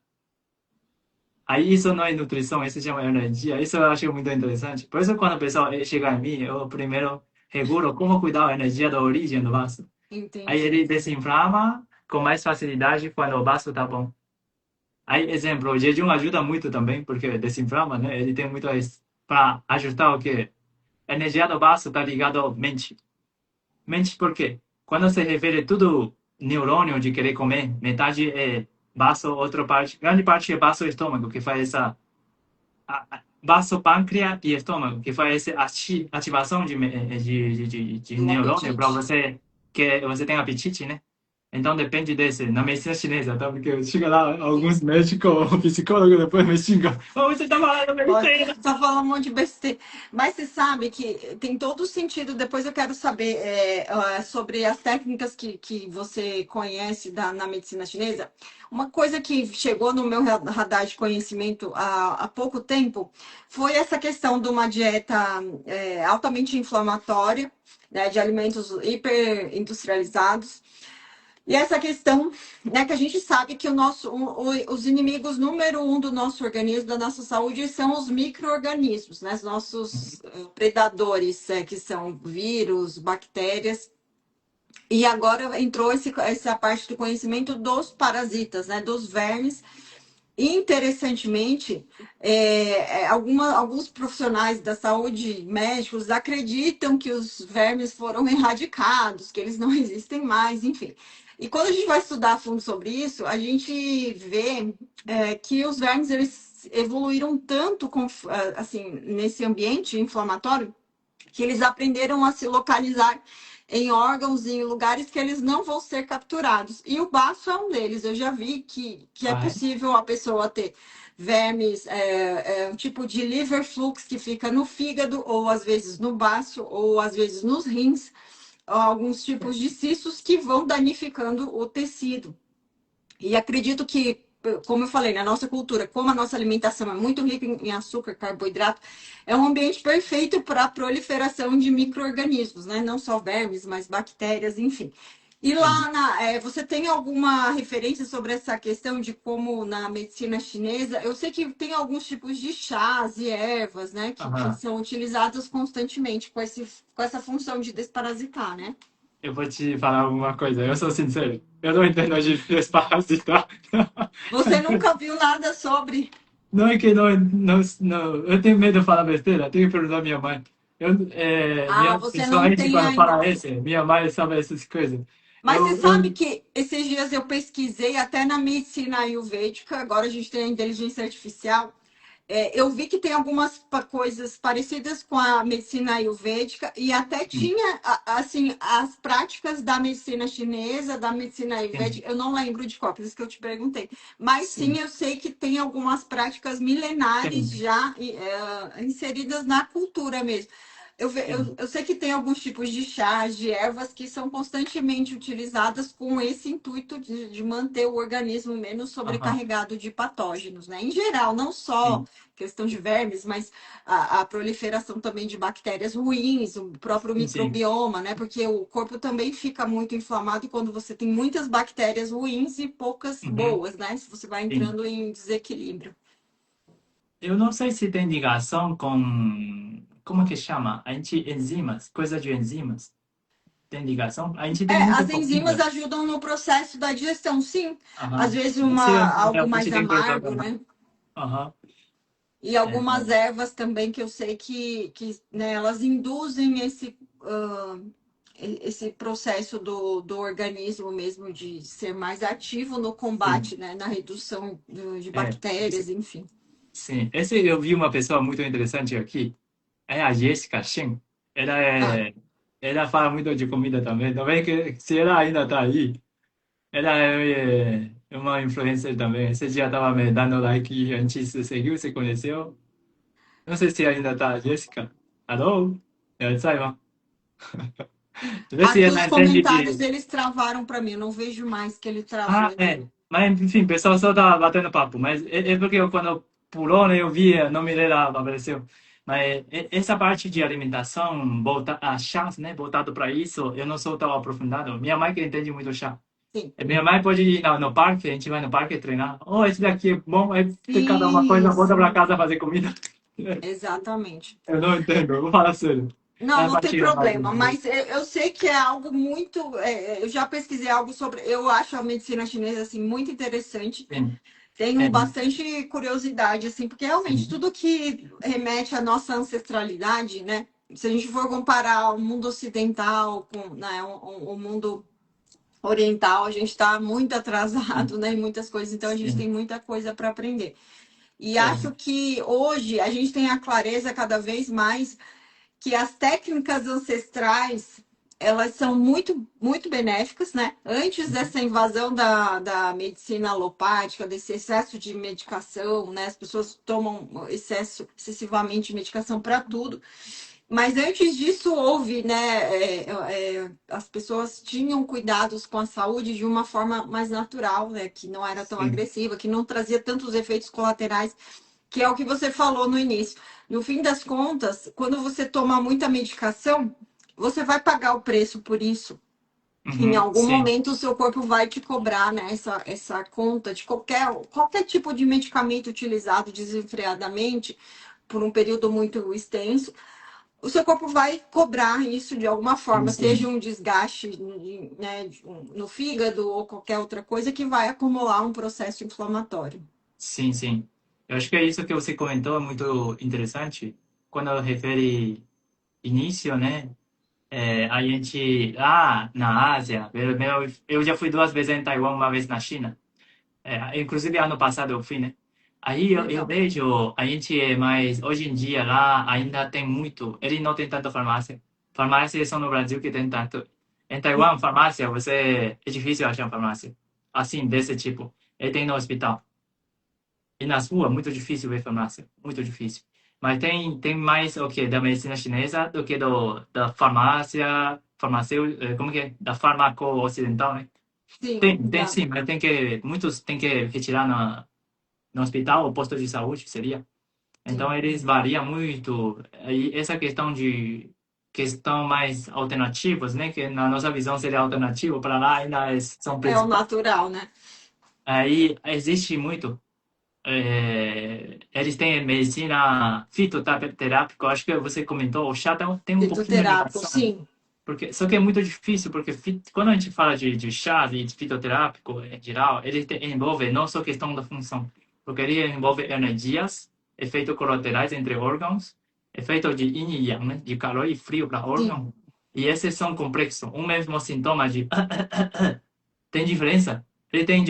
Aí isso não é nutrição, isso chama energia. Isso eu acho muito interessante. Por isso, quando o pessoal chega a mim, eu primeiro regulo como cuidar da energia da origem do vaso. Aí Entendi. ele desinflama com mais facilidade quando o vaso está bom. Aí, exemplo, o jejum ajuda muito também, porque desinflama, né? Ele tem muito para ajustar o quê? A energia do vaso está ligada à mente. Mente por quê? Quando se refere tudo neurônio de querer comer, metade é vaso, outra parte, grande parte é vaso e estômago, que faz essa vaso, pâncreas e estômago, que faz essa ativação de Do neurônio para apetite. você que você tem apetite, né? Então depende desse, na medicina chinesa, tá? Porque chega lá alguns médicos ou psicólogos depois me xingam. Oh, você tá falando Olha, medicina! só fala um monte de besteira. Mas você sabe que tem todo o sentido. Depois eu quero saber sobre as técnicas que você conhece na medicina chinesa. Uma coisa que chegou no meu radar de conhecimento há pouco tempo foi essa questão de uma dieta altamente inflamatória, né, de alimentos hiperindustrializados. E essa questão, né, que a gente sabe que os inimigos número um do nosso organismo, da nossa saúde, são os micro-organismos, né? Os nossos predadores, que são vírus, bactérias. E agora entrou essa parte do conhecimento dos parasitas, né? Dos vermes. Interessantemente, alguns profissionais da saúde, médicos, acreditam que os vermes foram erradicados, que eles não existem mais, enfim. E quando a gente vai estudar a fundo sobre isso, a gente vê que os vermes eles evoluíram tanto assim, nesse ambiente inflamatório que eles aprenderam a se localizar em órgãos e em lugares que eles não vão ser capturados. E o baço é um deles. Eu já vi que é Ah, é? possível a pessoa ter vermes, um tipo de liver flux que fica no fígado, ou às vezes no baço, ou às vezes nos rins, ou alguns tipos de cistos que vão danificando o tecido. E acredito que, como eu falei, na nossa cultura, como a nossa alimentação é muito rica em açúcar, carboidrato, é um ambiente perfeito para a proliferação de micro-organismos, né? Não só vermes, mas bactérias, enfim. E Entendi. lá, você tem alguma referência sobre essa questão de como na medicina chinesa? Eu sei que tem alguns tipos de chás e ervas, né, que Aham. são utilizados constantemente com essa função de desparasitar, né? Eu vou te falar uma coisa, eu sou sincero. Eu não entendo de desparasitar. Você nunca viu nada sobre. Não é que não, eu tenho medo de falar besteira, tenho que perguntar à minha mãe. Ah, Minha, você não principalmente tem quando ainda. fala esse, minha mãe sabe essas coisas. Mas você sabe Eu, que esses dias eu pesquisei até na medicina ayurvédica, agora a gente tem a inteligência artificial. Eu vi que tem algumas coisas parecidas com a medicina ayurvédica e até tinha assim as práticas da medicina chinesa, da medicina sim, ayurvédica. Eu não lembro de qual, por isso que eu te perguntei. Mas sim, sim, eu sei que tem algumas práticas milenares sim, já inseridas na cultura mesmo. sim, Eu sei que tem alguns tipos de chás, de ervas que são constantemente utilizadas com esse intuito de manter o organismo menos aham, sobrecarregado de patógenos, né? Em geral, não só sim, questão de vermes, mas a proliferação também de bactérias ruins, o próprio sim, microbioma, né? Porque o corpo também fica muito inflamado quando você tem muitas bactérias ruins e poucas uhum, boas, né? Se você vai sim. entrando em desequilíbrio. Eu não sei se tem ligação com, como que chama? A gente, enzimas, coisa de enzimas. Tem ligação? A gente tem muita As enzimas comida. ajudam no processo da digestão, sim. Às Aham. vezes Isso algo realmente mais tem coisa. amargo, né? Aham. E É, algumas ervas também que eu sei que né, elas induzem esse processo do organismo mesmo de ser mais ativo no sim. combate, né, na redução de É, bactérias, enfim. sim. Esse eu vi uma pessoa muito interessante aqui. É a Jessica Shen. Ela Ah, é, ela fala muito de comida também. Também que se ela ainda está aí, ela é uma influencer também. Esse dia estava me dando like, a gente se seguiu, se conheceu. Não sei se ainda está a Jessica. Alô? Ela saiba. Vê se aqui ela os entende comentários de. eles travaram para mim, eu não vejo mais que ele travou Ah, aqui. é. Mas, enfim, o pessoal só tá batendo papo. Mas é porque eu, quando eu pulou, né? Eu vi, não me lembrava, apareceu. Mas essa parte de alimentação, volta, a chás, né? Voltado para isso, eu não sou tão aprofundado. Minha mãe que entende muito chá. Sim. Minha mãe pode ir no parque, a gente vai no parque treinar. Oh, esse daqui é bom, aí tem cada uma coisa, volta Isso, para casa fazer comida. exatamente. Eu não entendo, eu vou falar sério. Não, É a não tem parte mais. problema, mas eu sei que é algo muito. Eu já pesquisei algo sobre. Eu acho a medicina chinesa assim muito interessante. Sim, Tenho é, bastante curiosidade, assim, porque realmente sim, tudo que remete à nossa ancestralidade, né? Se a gente for comparar o mundo ocidental com, né, o mundo oriental, a gente está muito sim, atrasado, né, em muitas coisas, então a gente sim, tem muita coisa para aprender. E é, acho que hoje a gente tem a clareza cada vez mais que as técnicas ancestrais elas são muito benéficas, né? Antes dessa invasão da medicina alopática, desse excesso de medicação, né? As pessoas tomam excessivamente de medicação para tudo. Mas antes disso houve, né? As pessoas tinham cuidados com a saúde de uma forma mais natural, né? Que não era tão sim, agressiva, que não trazia tantos efeitos colaterais que é o que você falou no início. No fim das contas, quando você toma muita medicação, você vai pagar o preço por isso. Em uhum, algum sim, momento, o seu corpo vai te cobrar, né, essa conta de qualquer tipo de medicamento utilizado desenfreadamente por um período muito extenso. O seu corpo vai cobrar isso de alguma sim, forma, seja sim, um desgaste, né, no fígado ou qualquer outra coisa que vai acumular um processo inflamatório. sim, sim. Eu acho que é isso que você comentou é muito interessante. Quando refere início, né? É, a gente, na Ásia, eu já fui 2 vezes em Taiwan, uma vez na China. É, inclusive, ano passado eu fui, né? Aí eu Legal. vejo, a gente é mais, hoje em dia lá ainda tem muito, ele não tem tanta farmácia. Farmácias são no Brasil que tem tanto. Em Taiwan, farmácia, é difícil achar farmácia. Assim, desse tipo. Ele tem no hospital. E nas ruas, muito difícil ver farmácia. Muito difícil. Mas tem mais o que da medicina chinesa do que da farmácia, farmacêutica, como que é? Da farmaco ocidental, né? Sim, Tem sim, mas muitos tem que retirar no hospital ou posto de saúde, seria. Então, sim. eles variam muito. E essa questão mais alternativas, né? Que na nossa visão seria alternativo, para lá ainda são É o principais. natural, né? Aí existe muito. Eles têm medicina fitoterápica, acho que você comentou, o chá tem um pouquinho de Fitoterápico, ligação. sim. Porque, só que é muito difícil, porque quando a gente fala de chá, de fitoterápico em geral, ele envolve não só questão da função, porque ele envolve energias, efeitos colaterais entre órgãos, efeito de yin e yang, né? De calor e frio para Sim, órgão. E esses são complexos. Um mesmo sintoma de tem diferença. Ele tem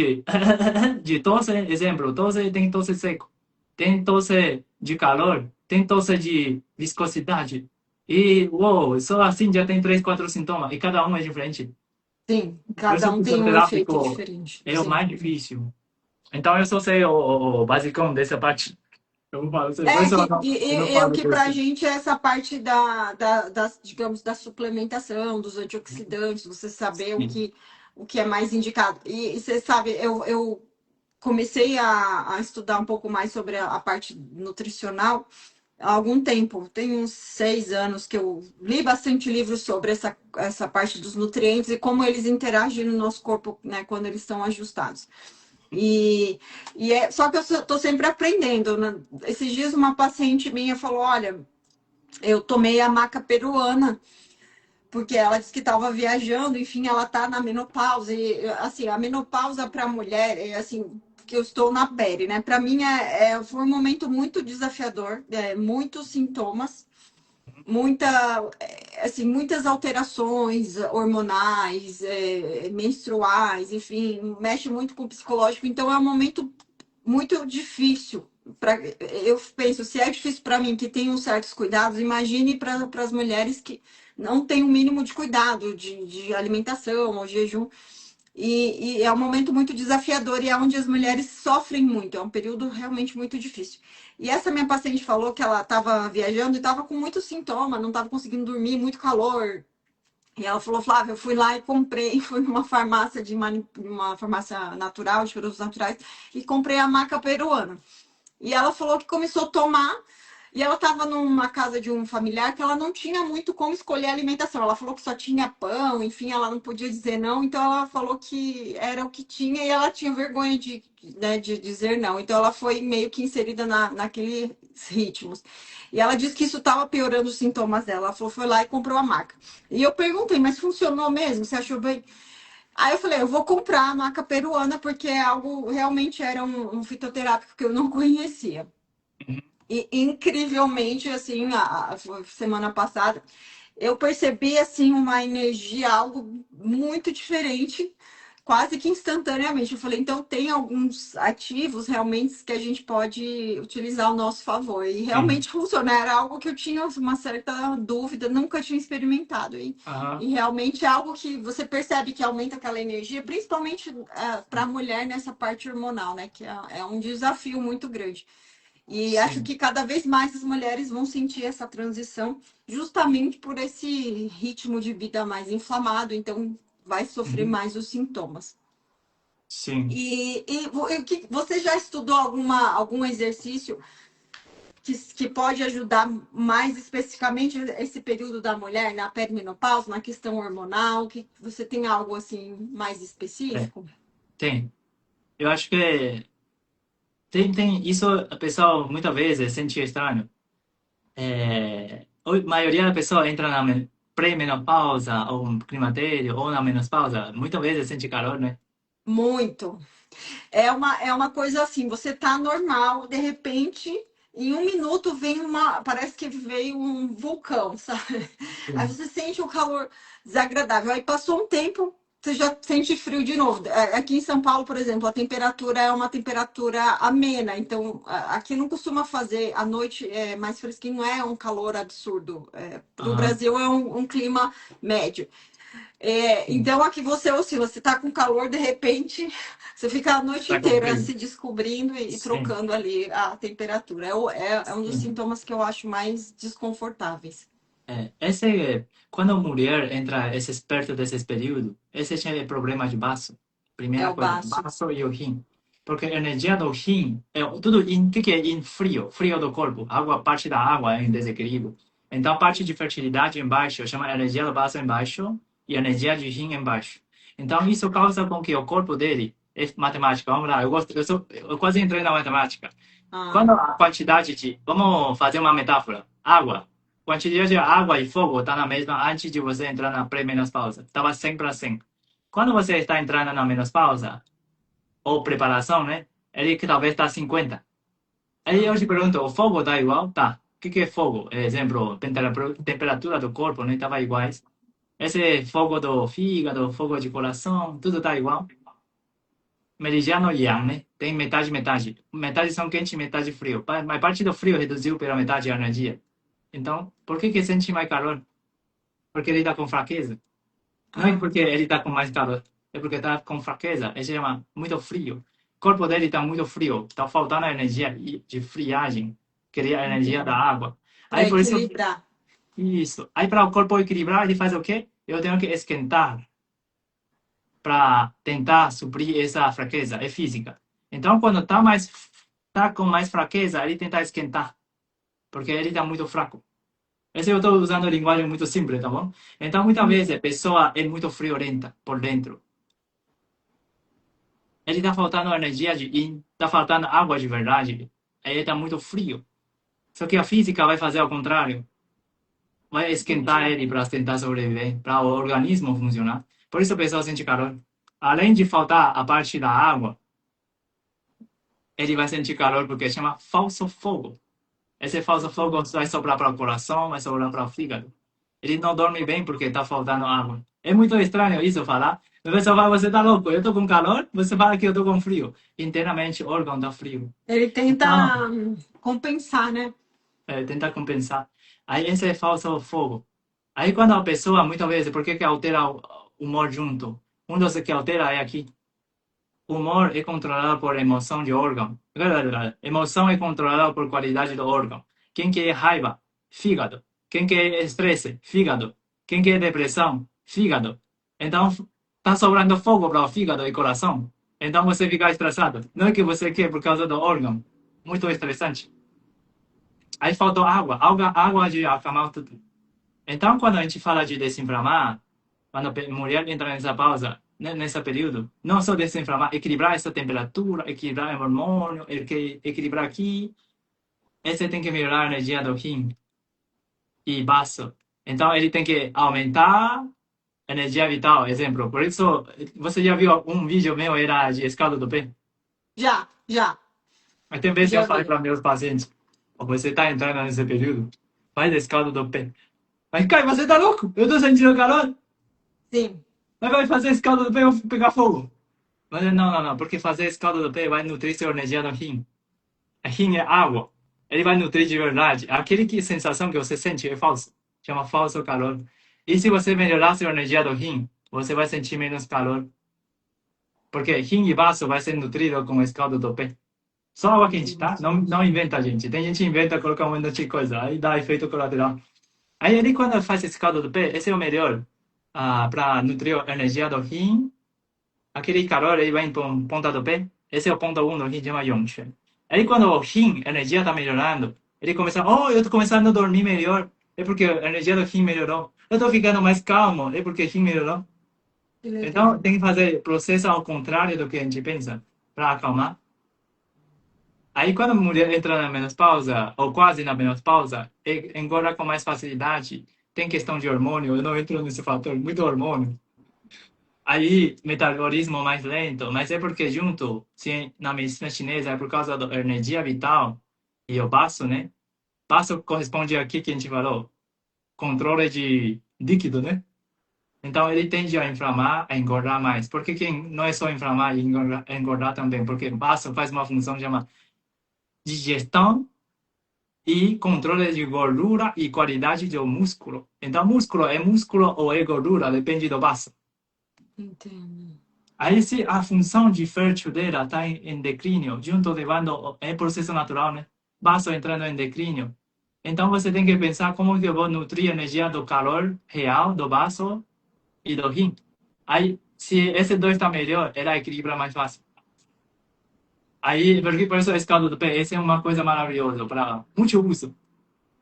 de tosse, exemplo, tosse tem tosse seco, tem tosse de calor, tem tosse de viscosidade. E, uou, só assim já tem 3, 4 sintomas, e cada um é diferente. sim. Por isso Cada o um tem um efeito fisioterápico diferente. é o Sim. mais difícil. Então eu só sei o basicão dessa parte. Eu não falo, por É isso que eu não o falo que pra desse. gente é essa parte digamos, da suplementação, dos antioxidantes, você saber Sim. o que é mais indicado. E você sabe, eu comecei a estudar um pouco mais sobre a parte nutricional há algum tempo. Tem uns 6 anos que eu li bastante livros sobre essa parte dos nutrientes e como eles interagem no nosso corpo, né, quando eles estão ajustados. E, só que eu estou sempre aprendendo, né? Esses dias uma paciente minha falou: Olha, eu tomei a maca peruana, porque ela disse que estava viajando, enfim, ela está na menopausa. E assim, a menopausa para a mulher, é assim, que eu estou na pele, né? Para mim foi um momento muito desafiador, muitos sintomas, assim, muitas alterações hormonais, menstruais, enfim, mexe muito com o psicológico, então é um momento muito difícil. Eu penso, se é difícil para mim, que tenho certos cuidados, imagine para as mulheres que não têm o mínimo de cuidado, de alimentação ou jejum. E é um momento muito desafiador e é onde as mulheres sofrem muito. É um período realmente muito difícil. E essa minha paciente falou que ela estava viajando e estava com muitos sintomas, não estava conseguindo dormir, muito calor. E ela falou: Flávia, eu fui lá e comprei, fui numa farmácia uma farmácia natural, de produtos naturais, e comprei a maca peruana. E ela falou que começou a tomar. E ela estava numa casa de um familiar que ela não tinha muito como escolher a alimentação. Ela falou que só tinha pão, enfim, ela não podia dizer não. Então ela falou que era o que tinha e ela tinha vergonha de, né, de dizer não. Então ela foi meio que inserida naqueles ritmos. E ela disse que isso estava piorando os sintomas dela. Ela falou, foi lá e comprou a maca. E eu perguntei, mas funcionou mesmo? Você achou bem? Aí eu falei, eu vou comprar a maca peruana porque é algo realmente era um fitoterápico que eu não conhecia. E incrivelmente, assim, foi semana passada, eu percebi, assim, uma energia, algo muito diferente, quase que instantaneamente. Eu falei, então tem alguns ativos realmente que a gente pode utilizar ao nosso favor. E Sim. realmente funciona. Era algo que eu tinha uma certa dúvida, nunca tinha experimentado. E Aham. realmente é algo que você percebe que aumenta aquela energia, principalmente para a mulher nessa parte hormonal, né? Que é um desafio muito grande. E acho Sim. que cada vez mais as mulheres vão sentir essa transição, justamente por esse ritmo de vida mais inflamado, então vai sofrer Uhum. mais os sintomas. Sim. Você já estudou algum exercício que pode ajudar mais especificamente esse período da mulher na perimenopausa, na questão hormonal? Que você tem algo assim mais É, específico? tem. Eu acho que tem isso, a pessoa muitas vezes sente estranho. A maioria da pessoa entra na pré-menopausa, ou climatério, ou na menopausa, muitas vezes sente calor, né? Muito. É uma coisa assim, você tá normal, de repente, em um minuto vem parece que veio um vulcão, sabe? Aí Sim. você sente um calor desagradável. Aí passou um tempo, você já sente frio de novo. Aqui em São Paulo, por exemplo, a temperatura é uma temperatura amena, então aqui não costuma fazer, à noite é mais fresquinho, não é um calor absurdo. No Aham. Brasil é um clima médio. Sim. Então aqui você oscila, você tá com calor, de repente, você fica a noite Tá com inteira frio. se descobrindo e Sim. trocando ali a temperatura. É um dos Sim. sintomas que eu acho mais desconfortáveis. Quando a mulher entra perto desse período, esse é o problema de baço. É Primeira o coisa, baço. baço e o rim. Porque a energia do rim, tudo o que é em frio? Frio do corpo. Parte da água é em desequilíbrio. Então, a parte de fertilidade embaixo, chama energia do baço embaixo e energia de rim embaixo. Então, isso causa com que o corpo dele, é matemática, vamos lá, eu quase entrei na matemática. Ah, Quando a quantidade de, vamos fazer uma metáfora, água, quantidade de água e fogo está na mesma antes de você entrar na pré-menopausa. Estava 100 para 100. Quando você está entrando na menopausa, ou preparação, né? Ele que talvez está 50. Aí eu ah, te pergunto, o fogo está igual? Tá. O que é fogo? Exemplo, temperatura do corpo, né? Estava iguais. Esse fogo do fígado, fogo de coração, tudo está igual. Meridiano Yang, né? Tem metade, metade. Metade são quente, metade frio. Mas parte do frio reduziu pela metade a energia. Então, por que sente mais calor? Porque ele está com fraqueza. Não é ah, porque ele está com mais calor. É porque está com fraqueza. Ele se chama muito frio. O corpo dele está muito frio. Está faltando a energia de friagem. Queria a energia da entendi. água. Para Aí, por isso, equilibrar. isso. Aí, para o corpo equilibrar, ele faz o quê? Eu tenho que esquentar para tentar suprir essa fraqueza. É física. Então, quando tá com mais fraqueza, ele tenta esquentar. Porque ele está muito fraco. Esse eu estou usando linguagem muito simples, tá bom? Então, muitas Hum, vezes a pessoa é muito friorenta por dentro. Ele está faltando energia de yin, está faltando água de verdade. Aí ele está muito frio. Só que a física vai fazer ao contrário. Vai esquentar entendi. ele para tentar sobreviver, para o organismo funcionar. Por isso a pessoa sente calor. Além de faltar a parte da água, ele vai sentir calor porque chama falso fogo. Esse falso fogo vai sobrar para o coração, vai sobrar para o fígado. Ele não dorme bem porque está faltando água. É muito estranho isso falar. A pessoa fala, você está louco, eu estou com calor, você fala que eu estou com frio. Internamente o órgão está frio. Ele Então, tenta compensar, né? tentar compensar. Aí esse é falso fogo. Aí quando a pessoa, muitas vezes, por que altera o humor junto? Um dos que altera é aqui. O humor é controlado por emoção de órgão. Emoção é controlada por qualidade do órgão. Quem quer raiva? Fígado. Quem quer estresse? Fígado. Quem quer depressão? Fígado. Então, está sobrando fogo para o fígado e coração. Então você fica estressado. Não é que você quer por causa do órgão. muito estressante. Aí faltou água de acalmar tudo. Então, quando a gente fala de desinflamar, quando a mulher entra nessa pausa, nesse período, não só desinflamar, equilibrar essa temperatura, equilibrar o hormônio, equilibrar aqui, esse tem que melhorar a energia do rim e baço. Então, ele tem que aumentar a energia vital, exemplo. Por isso, você já viu um vídeo meu, era de escada do pé? Já, já, Mas tem vezes que eu já falo vi. para meus pacientes, "Ó, você está entrando nesse período, faz a escada do pé. Mas, Caio, você tá louco? Eu tô sentindo calor. Sim, Mas vai fazer escaldo do pé, eu vou pegar fogo. Mas não, porque fazer escaldo do pé vai nutrir sua energia no rim. A rim é água. Ele vai nutrir de verdade. Aquele que sensação que você sente é falso. Chama falso calor. E se você melhorar sua energia do rim, você vai sentir menos calor. Porque rim e baço vai ser nutrido com o escaldo do pé. Só água quente, tá? Não inventa, gente. Tem gente que inventa colocar um monte de coisa. Aí dá efeito colateral. Aí ele, quando faz esse caldo do pé, esse é o melhor. Para nutrir a energia do rim. Aquele calor ele vai para ponta do pé. Esse é o ponto 1 do rim, chama Yongchen. Aí quando o rim, a energia está melhorando, ele começa, oh, eu estou começando a dormir melhor. É porque a energia do rim melhorou. Eu estou ficando mais calmo. É porque o rim melhorou. que Então, legal. tem que fazer processo ao contrário do que a gente pensa, para acalmar. Aí, quando a mulher entra na menopausa, ou quase na menopausa, engorda com mais facilidade. Tem questão de hormônio, eu não entro nesse fator, muito hormônio. Aí, metabolismo mais lento, mas é porque junto, se na medicina chinesa, é por causa da energia vital e o baço, né? Baço corresponde aqui que a gente falou, controle de líquido, né? Então, ele tende a inflamar, a engordar mais. Porque quem não é só inflamar e engordar também, porque baço faz uma função chamada digestão e controle de gordura e qualidade do músculo. Então, músculo é músculo ou é gordura, depende do baço. Entendo. Aí, se a função de fértil dela está em declínio, junto levando, é processo natural, né? Baço entrando em declínio. Então, você tem que pensar como que eu vou nutrir a energia do calor real do baço e do rim. Aí, se esses dois estão melhor, ela equilibra mais fácil. Aí, porque por isso a escada do pé, essa é uma coisa maravilhosa para muito uso.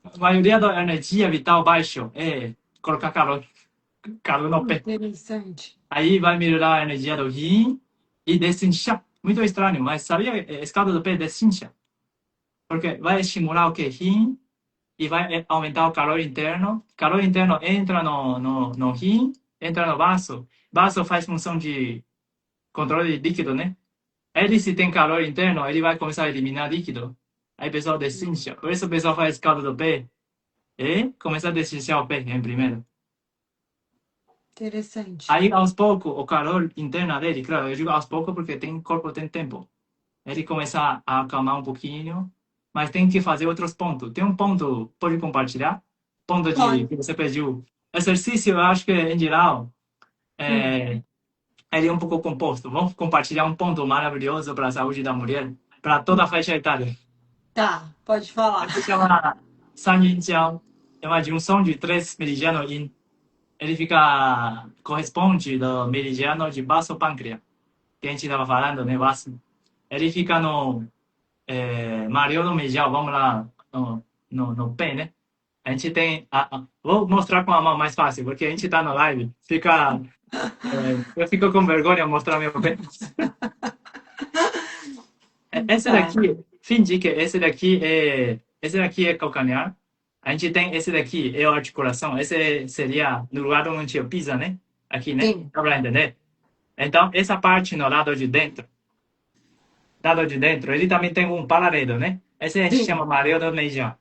A maioria da energia vital baixa é colocar calor no pé. Interessante. Aí vai melhorar a energia do rim e desinchar. Muito estranho, mas sabia que a escada do pé desincha? Porque vai estimular o que? Rim e vai aumentar o calor interno. Calor interno entra no rim, entra no vaso. Vaso faz função de controle de líquido, né? Ele, se tem calor interno, ele vai começar a eliminar líquido. Aí o pessoal desincha. Por isso o pessoal faz escada do pé e começa a desinchar o pé em primeiro. Interessante. Aí, aos poucos, o calor interno dele, claro, eu digo aos poucos porque tem corpo, tem tempo. Ele começa a acalmar um pouquinho, mas tem que fazer outros pontos. Tem um ponto, pode compartilhar? Ponto de Pode. que você pediu. Exercício, eu acho que, em geral, Hum, é, ele é um pouco composto. Vamos compartilhar um ponto maravilhoso para a saúde da mulher, para toda a faixa etária. tá, pode falar. Aqui chama Sanjijiao, é uma junção de três meridianos yin. Ele fica, corresponde do meridiano de baço pâncreas, que a gente estava falando, né, baço. Ele fica no Mariano Medial, vamos lá, no pé, né? A gente tem, vou mostrar com a mão mais fácil, porque a gente está no live, fica, eu fico com vergonha de mostrar meu pé. Esse Tá. daqui, finge que esse daqui é calcanhar. A gente tem esse daqui, é a articulação. Esse seria no lugar onde eu pisa, né? Aqui, né? Sim. Dá pra entender? Então, essa parte no lado de dentro, ele também tem um paralelo, né? Esse a gente chama Sim. Mariano Meijão,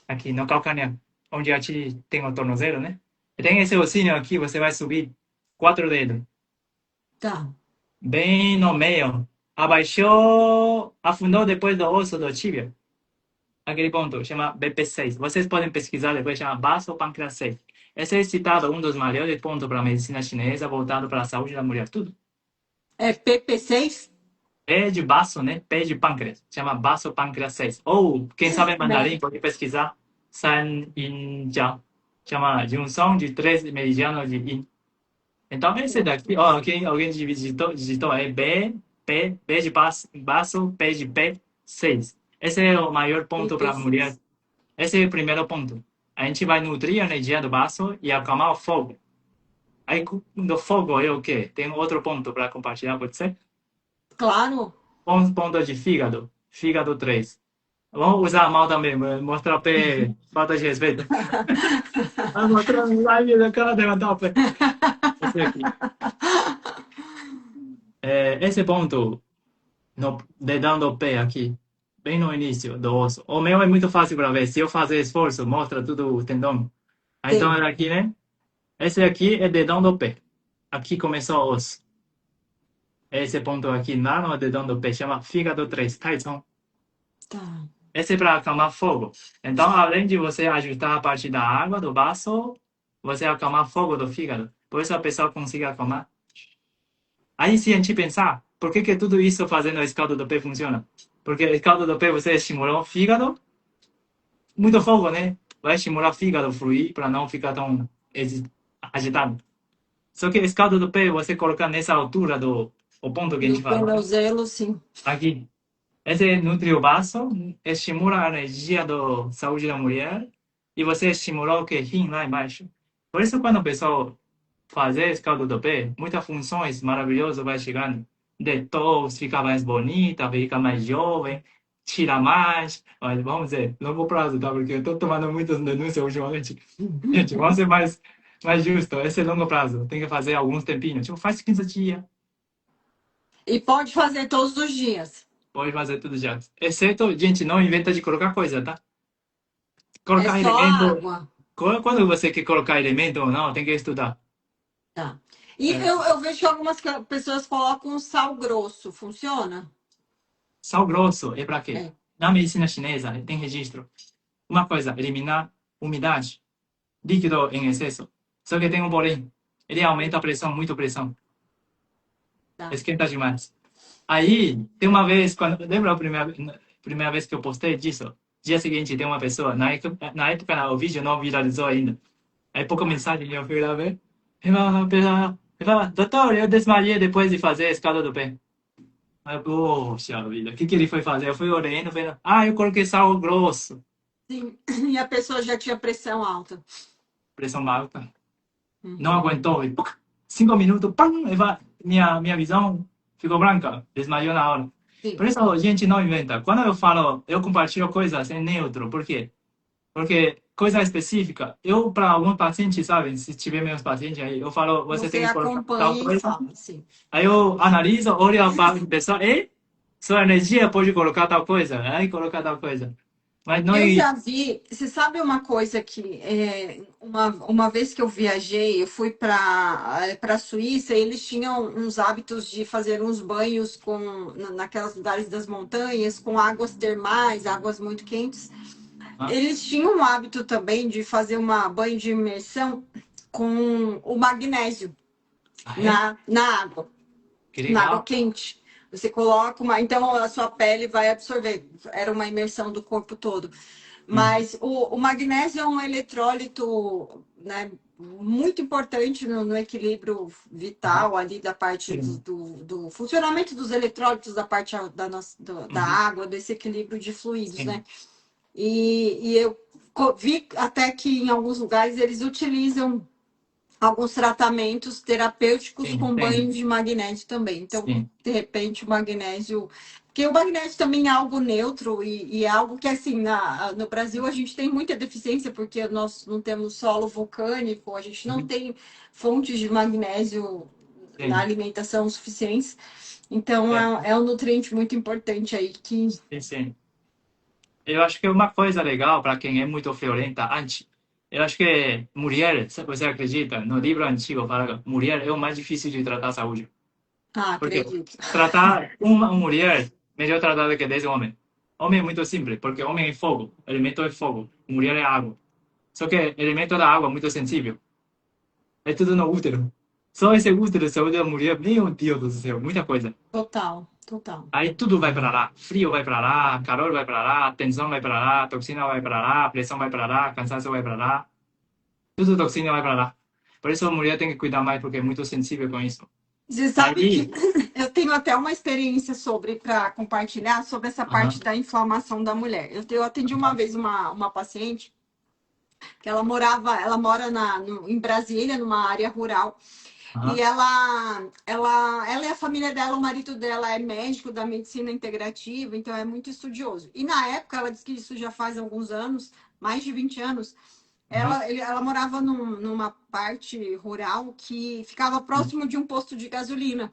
aqui no calcanhar, onde a gente tem o tornozelo, né? E tem esse ossinho aqui, você vai subir 4 dedos, Tá. bem no meio. Abaixou, afundou depois do osso do tíbia. Aquele ponto chama BP6. Vocês podem pesquisar depois, chama vasopancreas 6. Esse é citado um dos maiores pontos para a medicina chinesa, voltado para a saúde da mulher. Tudo. É PP6? Pé de baço, né? Pé de pâncreas. Chama vasopancreas 6. Ou, quem sabe mandarim, Não. pode pesquisar. San Yin Jiao. Chama junção de três meridianos de Yin. Então, esse daqui, ó, alguém digitou é B de baço, P de pé, 6. Esse é o maior ponto para a mulher. 36. Esse é o primeiro ponto. A gente vai nutrir a energia do vaso e acalmar o fogo. Aí, do fogo é o quê? Tem outro ponto para compartilhar, pode ser? Claro. Um ponto de fígado. Fígado 3. Vamos usar a mão também, mostrar o pé, falta de respeito. Ah, mostrar a live da cara, levantar o pé. Esse aqui. Esse ponto, no dedão do pé aqui, bem no início do osso. O meu é muito fácil para ver. Se eu fazer esforço, mostra tudo o tendão. Então, Sim. é aqui, né? Esse aqui é dedão do pé. Aqui começou o osso. Esse ponto aqui, lá no dedão do pé, chama fígado 3, Taizong. Tá. Esse é para acalmar fogo. Então, além de você ajustar a parte da água do vaso, você acalmar fogo do fígado. Por isso a pessoa consegue acalmar. Aí, se a gente pensar, por que que tudo isso fazendo o escaldo do pé funciona? Porque o escaldo do pé você estimulou o fígado, muito fogo, né? Vai estimular o fígado a fluir para não ficar tão agitado. Só que o escaldo do pé você colocar nessa altura do o ponto que a gente Do falou, né? tornozelo, sim. Aqui. Esse nutre o vaso, estimula a energia da saúde da mulher e você estimula o que rim lá embaixo. Por isso, quando a pessoa fazer escaldo do pé, muitas funções maravilhosas vai chegando. Detox, fica mais bonita, fica mais jovem, tira mais. Mas vamos dizer, longo prazo, tá? Porque eu estou tomando muitas denúncias ultimamente. Gente, vamos ser mais justo. Esse é longo prazo. Tem que fazer alguns tempinhos. Tipo, faz 15 dias. E pode fazer todos os dias. Pode fazer tudo já. Exceto, gente, não inventa de colocar coisa, tá? É Colocar só elemento. água. Quando você quer colocar elemento ou não, tem que estudar. Tá. E É, eu vejo que algumas pessoas colocam sal grosso. Funciona? sal grosso é para quê? É. Na medicina chinesa tem registro. Uma coisa, eliminar umidade, líquido em excesso. Só que tem um porém. Ele aumenta a pressão, muito pressão. Tá. Esquenta demais. Aí, tem uma vez, lembra a primeira vez que eu postei disso? Dia seguinte, tem uma pessoa, na época o vídeo não viralizou ainda. Aí, pouca mensagem, eu fui lá ver. Ele fala, doutor, eu desmaiei depois de fazer a escada do pé. Aí, poxa vida, o que ele foi fazer? Eu fui orando, vendo, eu coloquei sal grosso, Sim. E a pessoa já tinha pressão alta. pressão alta. Não Uhum. aguentou, e, 5 minutos, pam, minha visão ficou branca, desmaiou na hora. Sim. Por isso a gente não inventa. Quando eu falo, eu compartilho coisas em neutro, por quê? Porque coisa específica, eu para algum paciente, sabe, se tiver meus pacientes aí, eu falo, você Você tem que colocar tal acompanha e coisa. fala, sim. Aí eu analiso, olho para a pessoa, e sua energia pode colocar tal coisa, aí colocar tal coisa. Mas não Eu é já vi, você sabe uma coisa que uma vez que eu viajei, eu fui para a Suíça, e eles tinham uns hábitos de fazer uns banhos naquelas lugares das montanhas com águas termais, águas muito quentes. ah, Eles tinham um hábito também de fazer uma banho de imersão com o magnésio é? na água, Que na água legal. quente. Você coloca então a sua pele vai absorver. Era uma imersão do corpo todo. Hum, Mas o magnésio é um eletrólito, né, muito importante no equilíbrio aham, vital ali da parte sim. do funcionamento dos eletrólitos da parte da Uhum, água, desse equilíbrio de fluidos, né? sim, E eu vi até que em alguns lugares eles utilizam alguns tratamentos terapêuticos sim, com tem. banho de magnésio também. Então, Sim, de repente, o magnésio. Porque o magnésio também é algo neutro e é algo que, assim, no Brasil a gente tem muita deficiência porque nós não temos solo vulcânico, a gente não uhum, tem fontes de magnésio na sim, alimentação suficientes. Então, é, é um nutriente muito importante aí que. sim, sim. Eu acho que uma coisa legal para quem é muito friorenta antes, eu acho que mulher, você acredita, no livro antigo fala que mulher é o mais difícil de tratar a saúde. Ah, Porque acredito. tratar uma mulher melhor tratada que 10 homens. Homem é muito simples, porque homem é fogo, elemento é fogo, mulher é água. Só que elemento da água é muito sensível. É tudo no útero. Só esse útero, saúde da mulher, meu Deus do céu, muita coisa. Total, total. Aí tudo vai para lá. Frio vai para lá, calor vai para lá, tensão vai para lá, toxina vai para lá, pressão vai para lá, cansaço vai para lá. Tudo toxina vai para lá. Por isso a mulher tem que cuidar mais, porque é muito sensível com isso. Você sabe que Aí, eu tenho tenho até uma experiência sobre para compartilhar sobre essa parte Aham, da inflamação da mulher. Eu atendi uma aham, vez uma paciente que ela mora em Brasília, numa área rural. E aham, ela e a família dela, o marido dela é médico da medicina integrativa, então é muito estudioso. E na época, ela disse que isso já faz alguns anos, mais de 20 anos, aham, ela morava numa parte rural que ficava próximo de um posto de gasolina.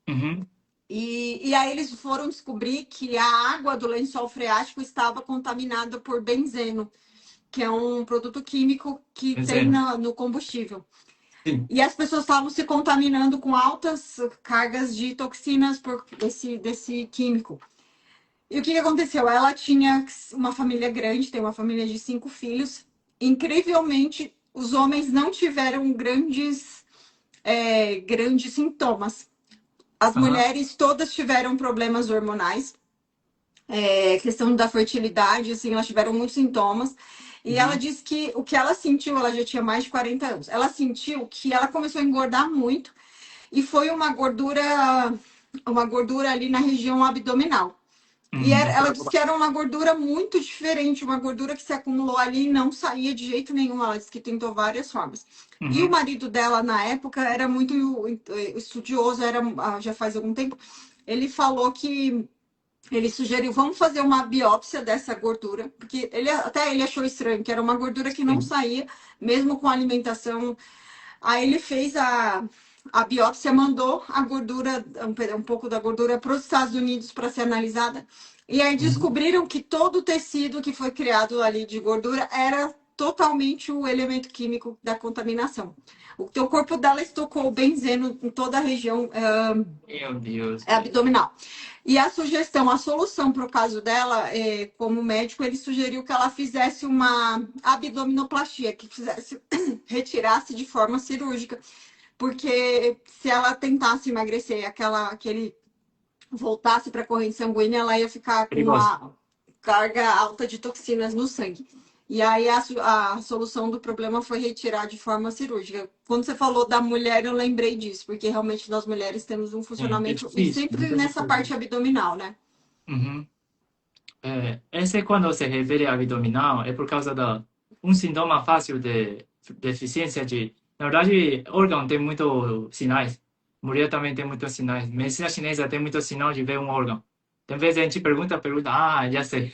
uhum, E aí eles foram descobrir que a água do lençol freático estava contaminada por benzeno, que é um produto químico que tem vencendo. no combustível. Sim. E as pessoas estavam se contaminando com altas cargas de toxinas por desse químico. E o que aconteceu? Ela tinha uma família grande, tem uma família de 5 filhos. Incrivelmente, os homens não tiveram grandes sintomas. As Aham, mulheres todas tiveram problemas hormonais, questão da fertilidade, assim, elas tiveram muitos sintomas. E ela uhum, disse que o que ela sentiu, ela já tinha mais de 40 anos. Ela sentiu que ela começou a engordar muito e foi uma gordura ali na região abdominal. E ela disse que era uma gordura muito diferente, uma gordura que se acumulou ali e não saía de jeito nenhum. Ela disse que tentou várias formas. E o uhum, marido dela, na época, era muito estudioso, já faz algum tempo. Ele falou que ele sugeriu, vamos fazer uma biópsia dessa gordura, porque ele achou estranho, que era uma gordura que não sim. saía, mesmo com alimentação. Aí ele fez a biópsia, mandou a gordura, um pouco da gordura para os Estados Unidos para ser analisada. E aí Uhum. descobriram que todo o tecido que foi criado ali de gordura era totalmente o elemento químico da contaminação. O corpo dela estocou benzeno em toda a região Meu Deus. abdominal. E a sugestão, a solução para o caso dela, como médico, ele sugeriu que ela fizesse uma abdominoplastia, que fizesse, retirasse de forma cirúrgica, porque se ela tentasse emagrecer, aquele voltasse para a corrente sanguínea, ela ia ficar com Perigoso. uma carga alta de toxinas no sangue. E aí a solução do problema foi retirar de forma cirúrgica. Quando você falou da mulher, eu lembrei disso, porque realmente nós mulheres temos um Sim, é funcionamento e difícil, sempre muito nessa difícil. parte abdominal, né? Uhum. Esse é quando se refere a abdominal, é por causa de um sintoma fácil de deficiência de... Na verdade, órgão tem muitos sinais. Mulher também tem muitos sinais. Medicina chinesa tem muitos sinais de ver um órgão. Tem vezes a gente pergunta, já sei.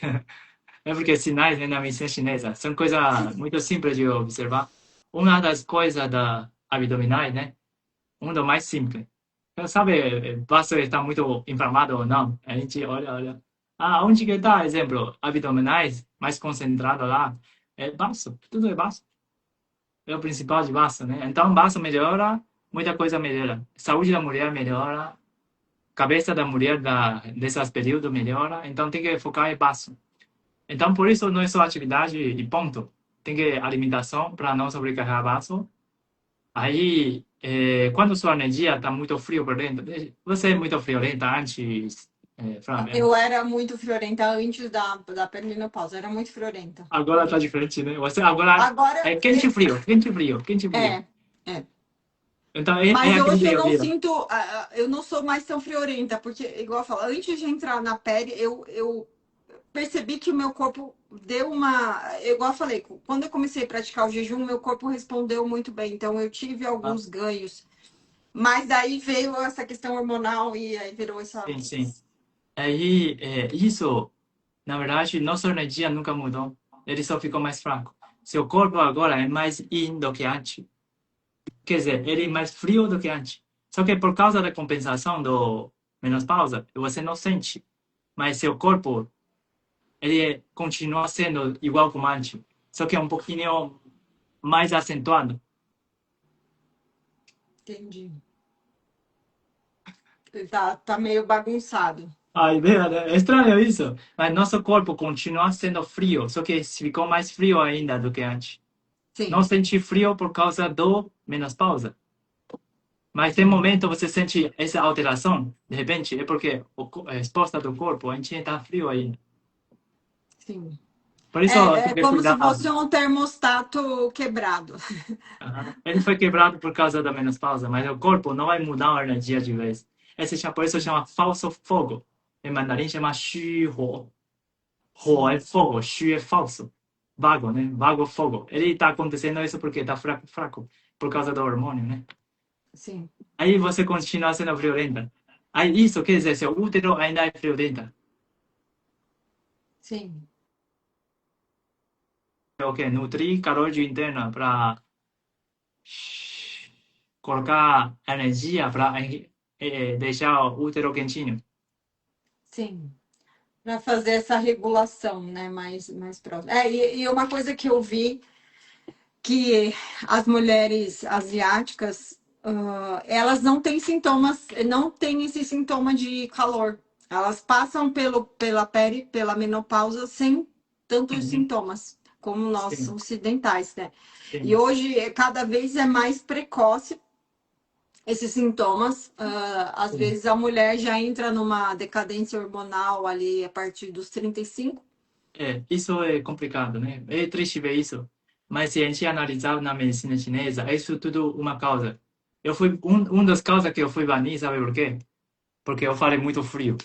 É porque sinais, né, na medicina chinesa são coisas muito simples de observar. Uma das coisas da abdominais, né? Um dos mais simples. Então, sabe, vaso está muito inflamado ou não? A gente olha. Ah, onde que está, exemplo, abdominais, mais concentrado lá? É vaso, tudo é vaso. É o principal de vaso, né? Então, vaso melhora, muita coisa melhora. Saúde da mulher melhora, cabeça da mulher desses períodos melhora. Então, tem que focar em vaso. Então, por isso, não é só atividade e ponto. Tem que alimentação para não sobrecarregar vaso. Aí, quando sua energia está muito frio por dentro, você é muito friorenta antes, Flávia. Eu era muito friorenta antes da perimenopausa, era muito friorenta. Agora está diferente, né? Você agora Agora, é quente e frio, quente e frio, quente e frio. é, é. Então, é Mas aquele hoje eu dia a não dia. sinto, eu não sou mais tão friorenta, porque, igual eu falo, antes de entrar na pele, eu percebi que o meu corpo deu igual eu falei, quando eu comecei a praticar o jejum, meu corpo respondeu muito bem, então eu tive Ah, alguns ganhos. Mas daí veio essa questão hormonal e aí virou essa. sim, sim. Aí, isso, na verdade, nossa energia nunca mudou. Ele só ficou mais fraco. Seu corpo agora é mais yin do que antes. Quer dizer, ele é mais frio do que antes. Só que por causa da compensação do menopausa, você não sente. Mas seu corpo, ele continua sendo igual como antes. Só que é um pouquinho mais acentuado. Entendi. Tá meio bagunçado. A ideia, né? É estranho isso. Mas nosso corpo continua sendo frio. Só que ficou mais frio ainda do que antes. Não Sim, sente frio por causa do menopausa. Mas tem sim, momento você sente essa alteração, de repente, é porque a resposta do corpo, a gente está frio ainda. sim. Por isso, É tem que como se cuidar. fosse um termostato quebrado. Aham. Ele foi quebrado por causa da menopausa, mas o corpo não vai mudar a energia de vez. por isso chama falso fogo. Em mandarim chama xu huo. Huo é fogo, xu é falso. Vago, né? Vago fogo. Ele está acontecendo isso porque está fraco, fraco, por causa do hormônio, né? Sim, Aí você continua sendo friorenta. Aí isso quer dizer, seu útero ainda é friorenta. sim, É o quê? Nutrir calor interna para colocar energia para deixar o útero quentinho. sim. Para fazer essa regulação, né, mais próxima. E uma coisa que eu vi que as mulheres asiáticas, elas não têm sintomas, não têm esse sintoma de calor. Elas passam pela pele, pela menopausa, sem tantos Uhum. sintomas, como nós Sim, ocidentais, né? E sim. hoje, cada vez é mais precoce esses sintomas. Às Sim. vezes a mulher já entra numa decadência hormonal ali a partir dos 35. É, isso é complicado, né? É triste ver isso. Mas se a gente analisar na medicina chinesa, é isso tudo uma causa. Eu fui um das causas que eu fui banido, sabe por quê? Porque eu falei muito frio.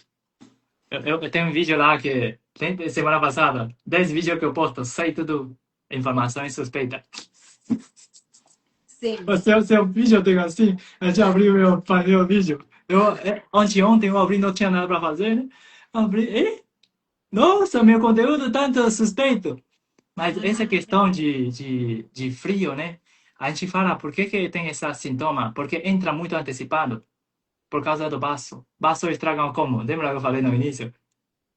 Eu tenho um vídeo lá que tem, semana passada, 10 vídeos que eu posto, sai tudo informações suspeitas. Sim. O seu vídeo eu tenho assim, eu já abri meu vídeo. Ontem eu abri, não tinha nada para fazer, né? Abri, nossa, meu conteúdo tanto suspeito. Mas essa questão de frio, né? A gente fala, por que que tem esse sintoma? Porque entra muito antecipado, por causa do baço. Baço estraga como? Lembra que eu falei no início?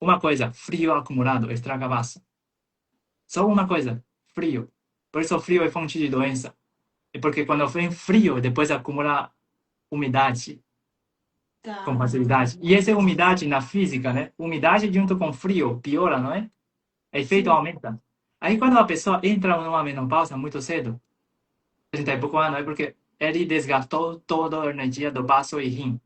Uma coisa, frio acumulado estraga baço. Só uma coisa, frio. Por isso o frio é fonte de doença. É porque quando vem frio, depois acumula umidade com Tá. facilidade. E essa umidade na física, né? Umidade junto com frio piora, não é? O efeito Sim. aumenta. Aí quando a pessoa entra numa menopausa muito cedo, 30 e pouco anos, é porque ele desgastou toda a energia do baço e rim.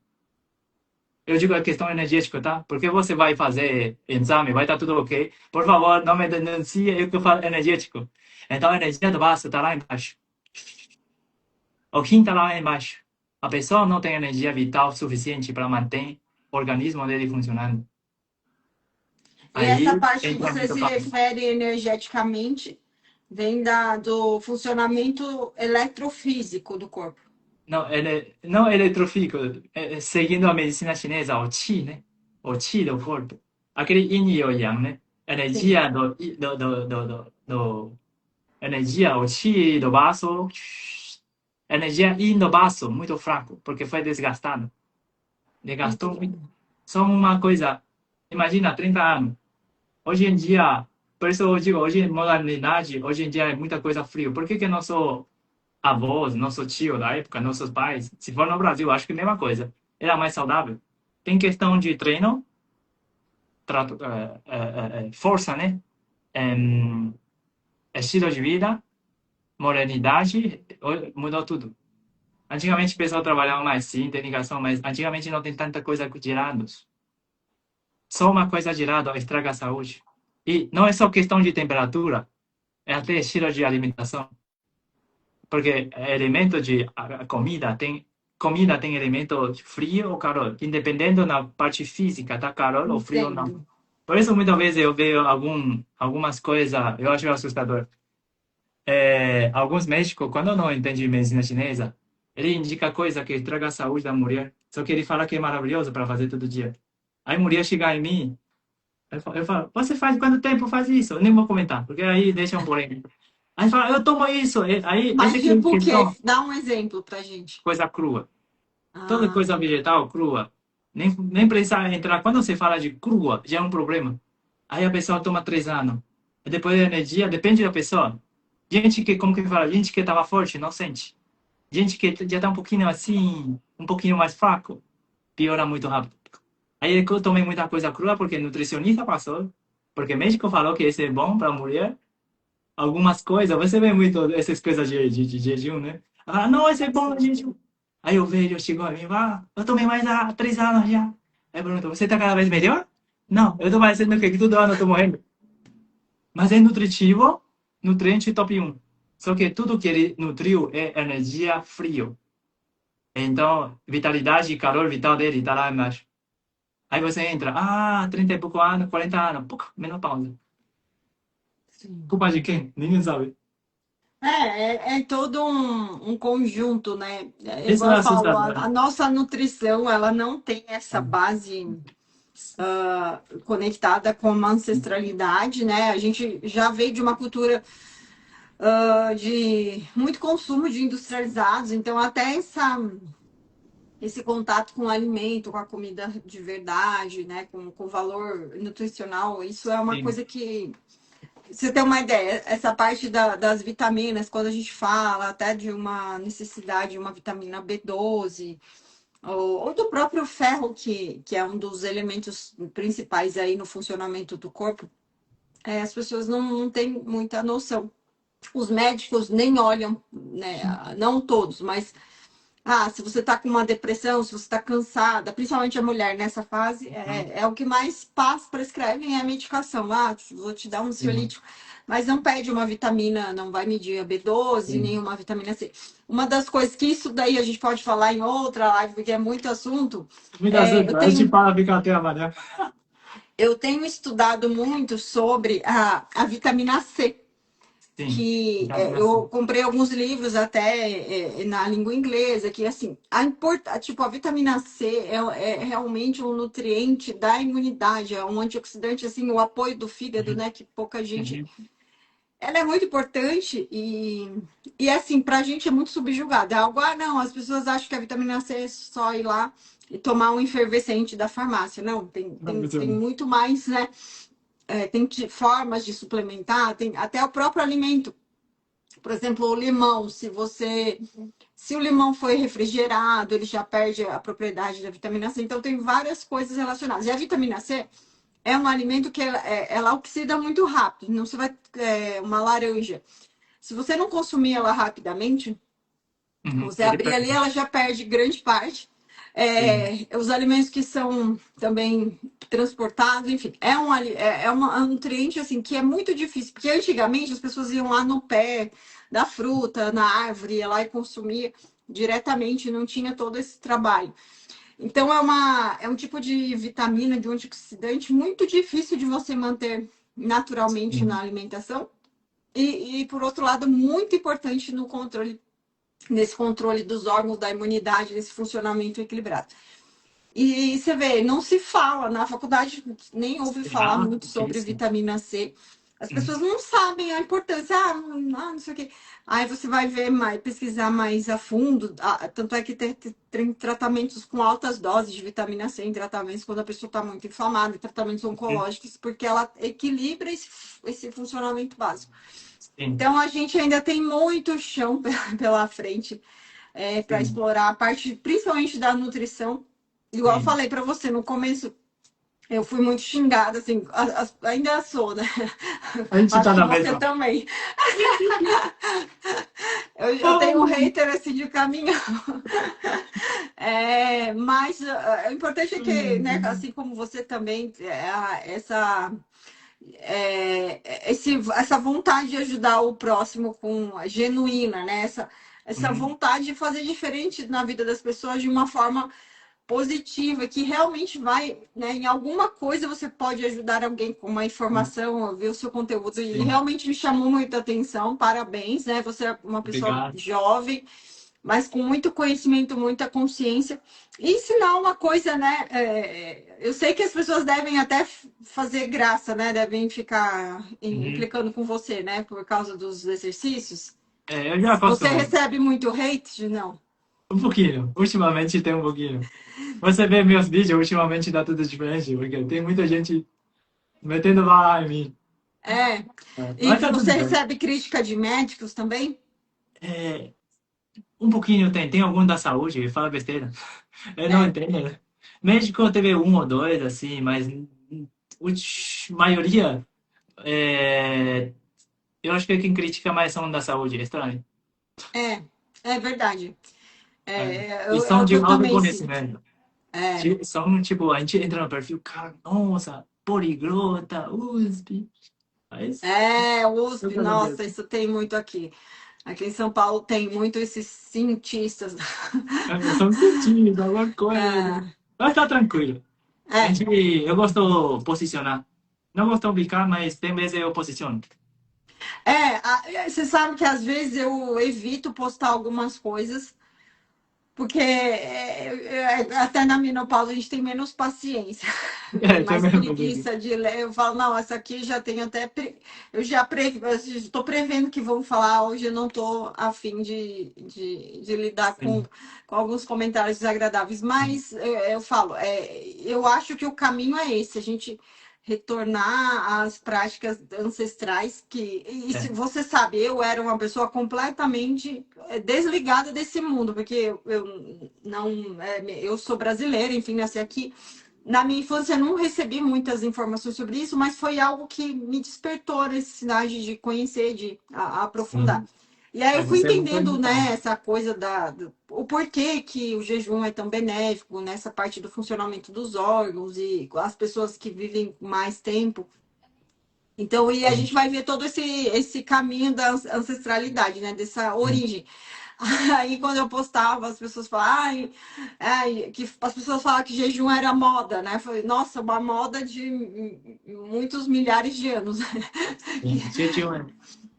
Eu digo a questão energética, tá? Porque você vai fazer exame, vai estar tudo ok. Por favor, não me denuncie eu que eu falo energético. Então a energia do baço está lá embaixo. O rim está lá embaixo. A pessoa não tem energia vital suficiente para manter o organismo dele funcionando. E essa Aí parte que entra você muito se papo. refere energeticamente vem do funcionamento eletrofísico do corpo. Não, ele, não eletrofísico, seguindo a medicina chinesa, o qi, né? O qi do corpo. Aquele yin e o yang, né? Sim, Energia do energia, o qi do baço, energia yin do baço, muito fraco, porque foi desgastado. Desgastou entendi. muito. Só uma coisa, imagina, 30 anos. Hoje em dia, por isso eu digo, hoje modernidade, hoje em dia é muita coisa frio. Por que que nosso avós, nosso tio da época, nossos pais, se for no Brasil, acho que é a mesma coisa. Era mais saudável. Tem questão de treino, força, né? Em, estilo de vida, modernidade, mudou tudo. Antigamente o pessoal trabalhava mais, sim, tem ligação, mas antigamente não tem tanta coisa gerados. Só uma coisa gerada estraga a saúde. E não é só questão de temperatura, é até estilo de alimentação. Porque elemento de comida tem elemento frio ou calor, independendo na parte física, tá calor ou frio ou não. Entendo. Por isso muitas vezes eu vejo algumas coisas, eu acho assustador. Alguns médicos, quando não entendem medicina chinesa, ele indica coisa que estraga a saúde da mulher, só que ele fala que é maravilhoso para fazer todo dia. Aí a mulher chega em mim, eu falo, você faz quanto tempo faz isso? Eu nem vou comentar, porque aí deixa um polêmico. Aí fala, eu tomo isso. Aí, essa Mas tipo o quê? questão, Dá um exemplo pra gente. coisa crua. Toda Ah, coisa vegetal crua. Nem precisa entrar. Quando você fala de crua, já é um problema. Aí a pessoa toma 3 anos. E depois a energia, depende da pessoa. Gente que, como que fala? Gente que estava forte, não sente. Gente que já está um pouquinho assim, um pouquinho mais fraco, piora muito rápido. Aí eu tomei muita coisa crua porque nutricionista passou, porque médico falou que isso é bom para a mulher. Algumas coisas, você vê muito essas coisas de jejum, né? Ah, não, esse é bom sim. jejum. Aí eu vejo, chegou a mim, eu tomei mais há 3 anos já. Aí perguntou, você tá cada vez melhor? Não, eu tô parecendo que todo ano eu tô morrendo. Mas é nutritivo, nutriente top 1. Só que tudo que ele nutriu é energia frio. Então, vitalidade e calor vital dele tá lá embaixo. Aí você entra, 30 e pouco anos, 40 anos, pouco, menopausa. Sim. Culpa de quem? Ninguém sabe. É todo um conjunto, né? É, Isso igual é eu falo, assustador. a nossa nutrição, ela não tem essa base conectada com uma ancestralidade, né? A gente já veio de uma cultura de muito consumo de industrializados, então até esse contato com o alimento, com a comida de verdade, né? Com valor nutricional, isso é uma Sim. coisa que você tem uma ideia, essa parte das vitaminas, quando a gente fala até de uma necessidade de uma vitamina B12, ou do próprio ferro, que é um dos elementos principais aí no funcionamento do corpo, as pessoas não têm muita noção. Os médicos nem olham, né, não todos, mas se você está com uma depressão, se você está cansada, principalmente a mulher nessa fase, Uhum. é o que mais prescrevem é a medicação. Vou te dar um Sim. ansiolítico, mas não pede uma vitamina, não vai medir a B12, nem Sim. uma vitamina C. Uma das coisas que isso daí a gente pode falar em outra live, porque é muito assunto, Muita é, eu açúcar. A gente tenho, fala, fica até amanhã. eu tenho estudado muito sobre a vitamina C Sim. que Vitamina C. eu comprei alguns livros até na língua inglesa, que assim, tipo, a vitamina C é realmente um nutriente da imunidade, é um antioxidante, assim, o apoio do fígado, Uhum. né, que pouca gente... Uhum. Ela é muito importante e assim, pra gente é muito subjugada. É algo, não, as pessoas acham que a vitamina C é só ir lá e tomar um efervescente da farmácia. Não, Não tem funciona. muito mais, né? Tem formas de suplementar, tem até o próprio alimento. Por exemplo, o limão, se o limão foi refrigerado, ele já perde a propriedade da vitamina C. Então tem várias coisas relacionadas. E a vitamina C é um alimento que ela oxida muito rápido. Não se vai uma laranja. Se você não consumir ela rapidamente, Uhum. você Ele abrir ali, perde. ela já perde grande parte. Sim. Os alimentos que são também transportados, enfim, um nutriente assim que é muito difícil, porque antigamente as pessoas iam lá no pé da fruta, na árvore, ia lá e consumia diretamente, não tinha todo esse trabalho. Então é um tipo de vitamina, de um antioxidante muito difícil de você manter naturalmente na Sim. alimentação. E por outro lado, muito importante no controle nesse controle dos órgãos da imunidade, nesse funcionamento equilibrado. E você vê, não se fala na faculdade, nem ouve falar Ah, muito que sobre isso? vitamina C. As Uhum. pessoas não sabem a importância, não sei o quê. Aí você vai ver mais, pesquisar mais a fundo, tanto é que tem tratamentos com altas doses de vitamina C, em tratamentos quando a pessoa está muito inflamada, em tratamentos Uhum. oncológicos, porque ela equilibra esse funcionamento básico. Sim. Então a gente ainda tem muito chão pela frente para Sim. explorar a parte, principalmente da nutrição. Igual eu Sim. falei para você no começo, eu fui muito xingada, assim, ainda sou, né? A gente Acho tá que na você mesma. também. Eu tenho um hater assim de caminhão. Mas o importante é que, né, assim como você também, essa vontade de ajudar o próximo com genuína, né? Essa Uhum. vontade de fazer diferente na vida das pessoas de uma forma positiva, que realmente vai, né, em alguma coisa você pode ajudar alguém com uma informação, ver o seu conteúdo, e Sim. realmente me chamou muita atenção, parabéns, né? Você é uma pessoa Obrigado. jovem, mas com muito conhecimento, muita consciência. E ensinar uma coisa, né? Eu sei que as pessoas devem até fazer graça, né? Devem ficar Uhum. implicando com você, né? Por causa dos exercícios. É, eu já Você acostumei. recebe muito hate? Não. Um pouquinho. Ultimamente tem um pouquinho. Você vê meus vídeos, ultimamente dá tudo diferente, porque tem muita gente metendo lá em mim. É. É, E mas tá tudo você bem. recebe crítica de médicos também? É, um pouquinho tem. Tem algum da saúde que fala besteira. Eu não É. entendo, né? Médico teve um ou dois, assim, mas maioria, é, eu acho que quem critica mais são da saúde, é estranho. É, é verdade. É. É, E é são o que de eu também sinto. autoconhecimento. É, São, tipo, a gente entra no perfil, cara, nossa, poliglota, USP. Mas o eu USP, quero ver. nossa, isso tem muito aqui. Aqui em São Paulo tem muito esses cientistas. São cientistas, alguma coisa. É, Mas tá tranquilo. A é, gente, eu gosto de posicionar. Não gosto de ficar, mas tem vezes eu posiciono. você sabe que às vezes eu evito postar algumas coisas. Porque até na menopausa a gente tem menos paciência, tem É, mais também é um pouquinho. preguiça de ler. Eu falo, não, essa aqui já tenho até. Eu já estou prevendo que vão falar, hoje eu não estou afim de lidar Sim, com alguns comentários desagradáveis. Mas eu falo, eu acho que o caminho é esse, a gente retornar às práticas ancestrais que e se é, você sabe, eu era uma pessoa completamente desligada desse mundo, porque eu não eu sou brasileira, enfim, nasci aqui. Na minha infância eu não recebi muitas informações sobre isso, mas foi algo que me despertou a necessidade de conhecer, de aprofundar. sim. E aí eu Mas fui você é muito entendendo, né, importante. essa coisa o porquê que o jejum é tão benéfico nessa parte do funcionamento dos órgãos e as pessoas que vivem mais tempo. Então, e a Sim. gente vai ver todo esse caminho da ancestralidade, né, dessa Sim. origem. Aí, quando eu postava, as pessoas falavam, que as pessoas falavam que jejum era moda, né? Eu falei, nossa, uma moda de muitos milhares de anos. Sim. Jejum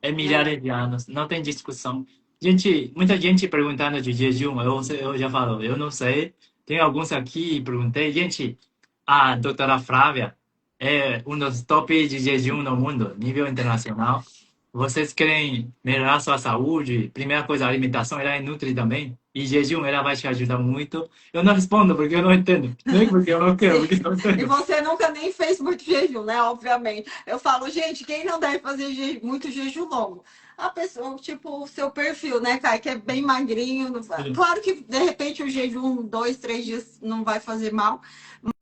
é É, milhares de anos, não tem discussão. Gente, muita gente perguntando de jejum, eu já falo, eu não sei. Tem alguns aqui, perguntei, gente, a doutora Flávia é um dos top de jejum no mundo, nível internacional. Vocês querem melhorar sua saúde? Primeira coisa, a alimentação, ela é nutri também. E jejum, ela vai te ajudar muito. Eu não respondo porque eu não entendo. Nem porque eu não quero, sim. porque eu não E entendo. você nunca nem fez muito jejum, né? Obviamente. Eu falo, gente, quem não deve fazer muito jejum longo? A pessoa, tipo, o seu perfil, né, Kai, que é bem magrinho. Sim. Claro que, de repente, o jejum, 2, 3 dias, não vai fazer mal,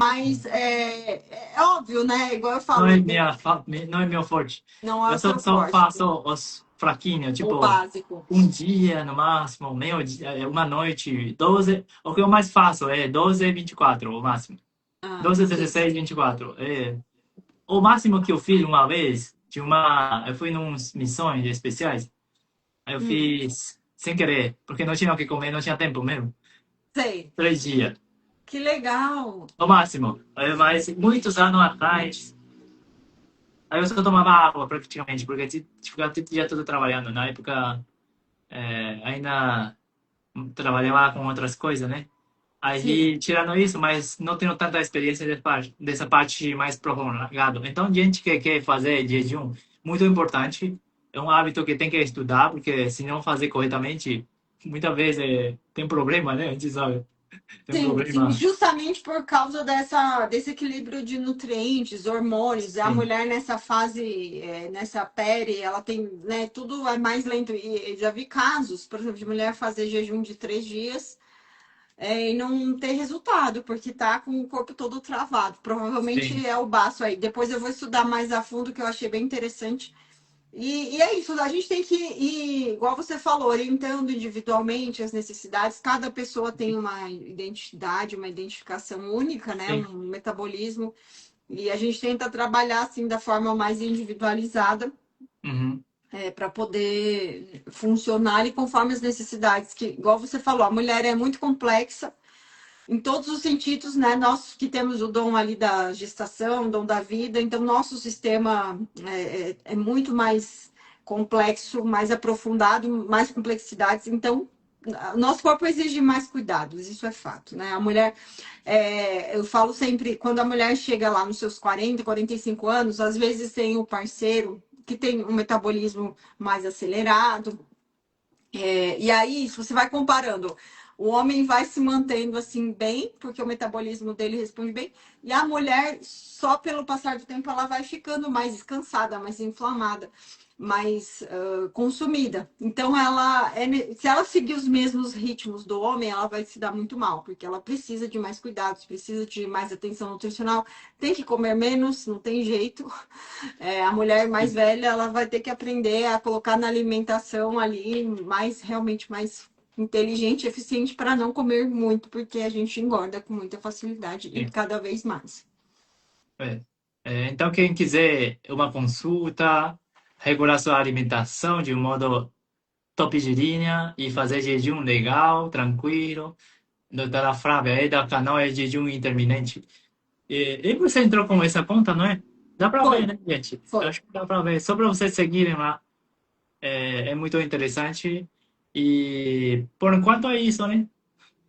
mas é óbvio, né? Igual eu Não falo, é não é meu forte. não é Eu o seu só forte, faço os fraquinhos, o tipo, básico. um dia no máximo, meio dia, uma noite, 12. O que eu mais faço é 12, 24, o máximo. Ah, 12, entendi. 16, 24. É. O máximo que eu fiz uma vez, eu fui em uns missões especiais, aí eu Hum, fiz sem querer, porque não tinha o que comer, não tinha tempo mesmo. sei. 3 dias, Que legal. o máximo. Mas muitos anos atrás, aí eu só tomava água praticamente, porque ficava o dia todo trabalhando. Na época, ainda trabalhava com outras coisas, né? Sim. Aí, tirando isso, mas não tenho tanta experiência dessa parte mais prolongada. Então, gente que quer fazer jejum, muito importante, é um hábito que tem que estudar, porque se não fazer corretamente, muitas vezes tem problema, né? A gente sabe, tem Sim, sim, problema. justamente por causa desse equilíbrio de nutrientes, hormônios. A Sim, mulher nessa fase, nessa pele, ela tem, né, tudo é mais lento. E já vi casos, por exemplo, de mulher fazer jejum de 3 dias, e não ter resultado, porque tá com o corpo todo travado. sim, Provavelmente é o baço aí. Depois eu vou estudar mais a fundo, que eu achei bem interessante. E é isso, a gente tem que ir, igual você falou, orientando individualmente as necessidades. Cada pessoa tem uma identidade, uma identificação única, né? sim. Um metabolismo. E a gente tenta trabalhar assim da forma mais individualizada, Uhum. para poder funcionar e conforme as necessidades. Que, igual você falou, a mulher é muito complexa em todos os sentidos, né? Nós que temos o dom ali da gestação, o dom da vida, então nosso sistema é muito mais complexo, mais aprofundado, mais complexidades. Então, nosso corpo exige mais cuidados, isso é fato, né? A mulher, eu falo sempre, quando a mulher chega lá nos seus 40, 45 anos, às vezes tem o parceiro que tem um metabolismo mais acelerado, e aí, se você vai comparando, o homem vai se mantendo assim bem, porque o metabolismo dele responde bem, e a mulher, só pelo passar do tempo, ela vai ficando mais descansada, mais inflamada, mais consumida. Então, se ela seguir os mesmos ritmos do homem, ela vai se dar muito mal, porque ela precisa de mais cuidados, precisa de mais atenção nutricional, tem que comer menos, não tem jeito. A mulher mais velha, ela vai ter que aprender a colocar na alimentação ali mais, realmente mais inteligente, eficiente para não comer muito, porque a gente engorda com muita facilidade e Sim. cada vez mais. É. Então, quem quiser uma consulta, regular sua alimentação de um modo top de linha e fazer jejum legal, tranquilo. Doutora Flávia, aí da canal é jejum intermitente. E você entrou com essa conta, não é? Dá pra Foi, ver, né, gente? Eu foi. acho que dá pra ver. Só pra vocês seguirem lá. É muito interessante. E por enquanto é isso, né?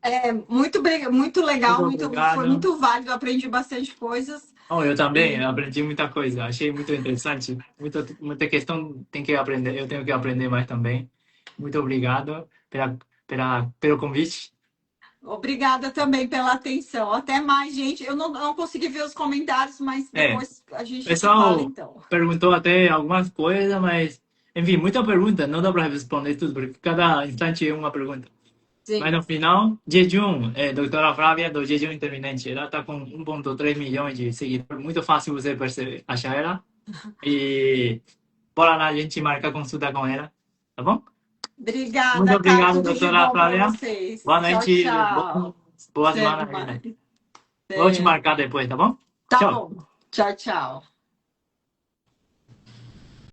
É muito Muito legal, foi obrigado. muito válido, eu aprendi bastante coisas. Oh, eu também E aprendi muita coisa. Achei muito interessante. Muita questão tem que aprender. Eu tenho que aprender mais também. Muito obrigado pelo convite. obrigada também pela atenção. Até mais, gente. Eu não consegui ver os comentários, mas É, o depois a gente se fala, pessoal então. perguntou até algumas coisas, mas, enfim, muita pergunta. Não dá para responder tudo, porque cada instante é uma pergunta. Mas Sim. no final, jejum, doutora Flávia do jejum intermitente, ela está com 1,3 milhões de seguidores. Muito fácil você perceber, achar ela. E bora lá, a gente marcar consulta com ela, tá bom? Muito Obrigada, Caio. obrigado, Tudo de doutora bom para Flávia. vocês. Boa Tchau, noite, tchau. boa Até semana aí, né? mais. Vou te É, marcar depois, tá bom? tá Tchau. bom. Tchau, tchau.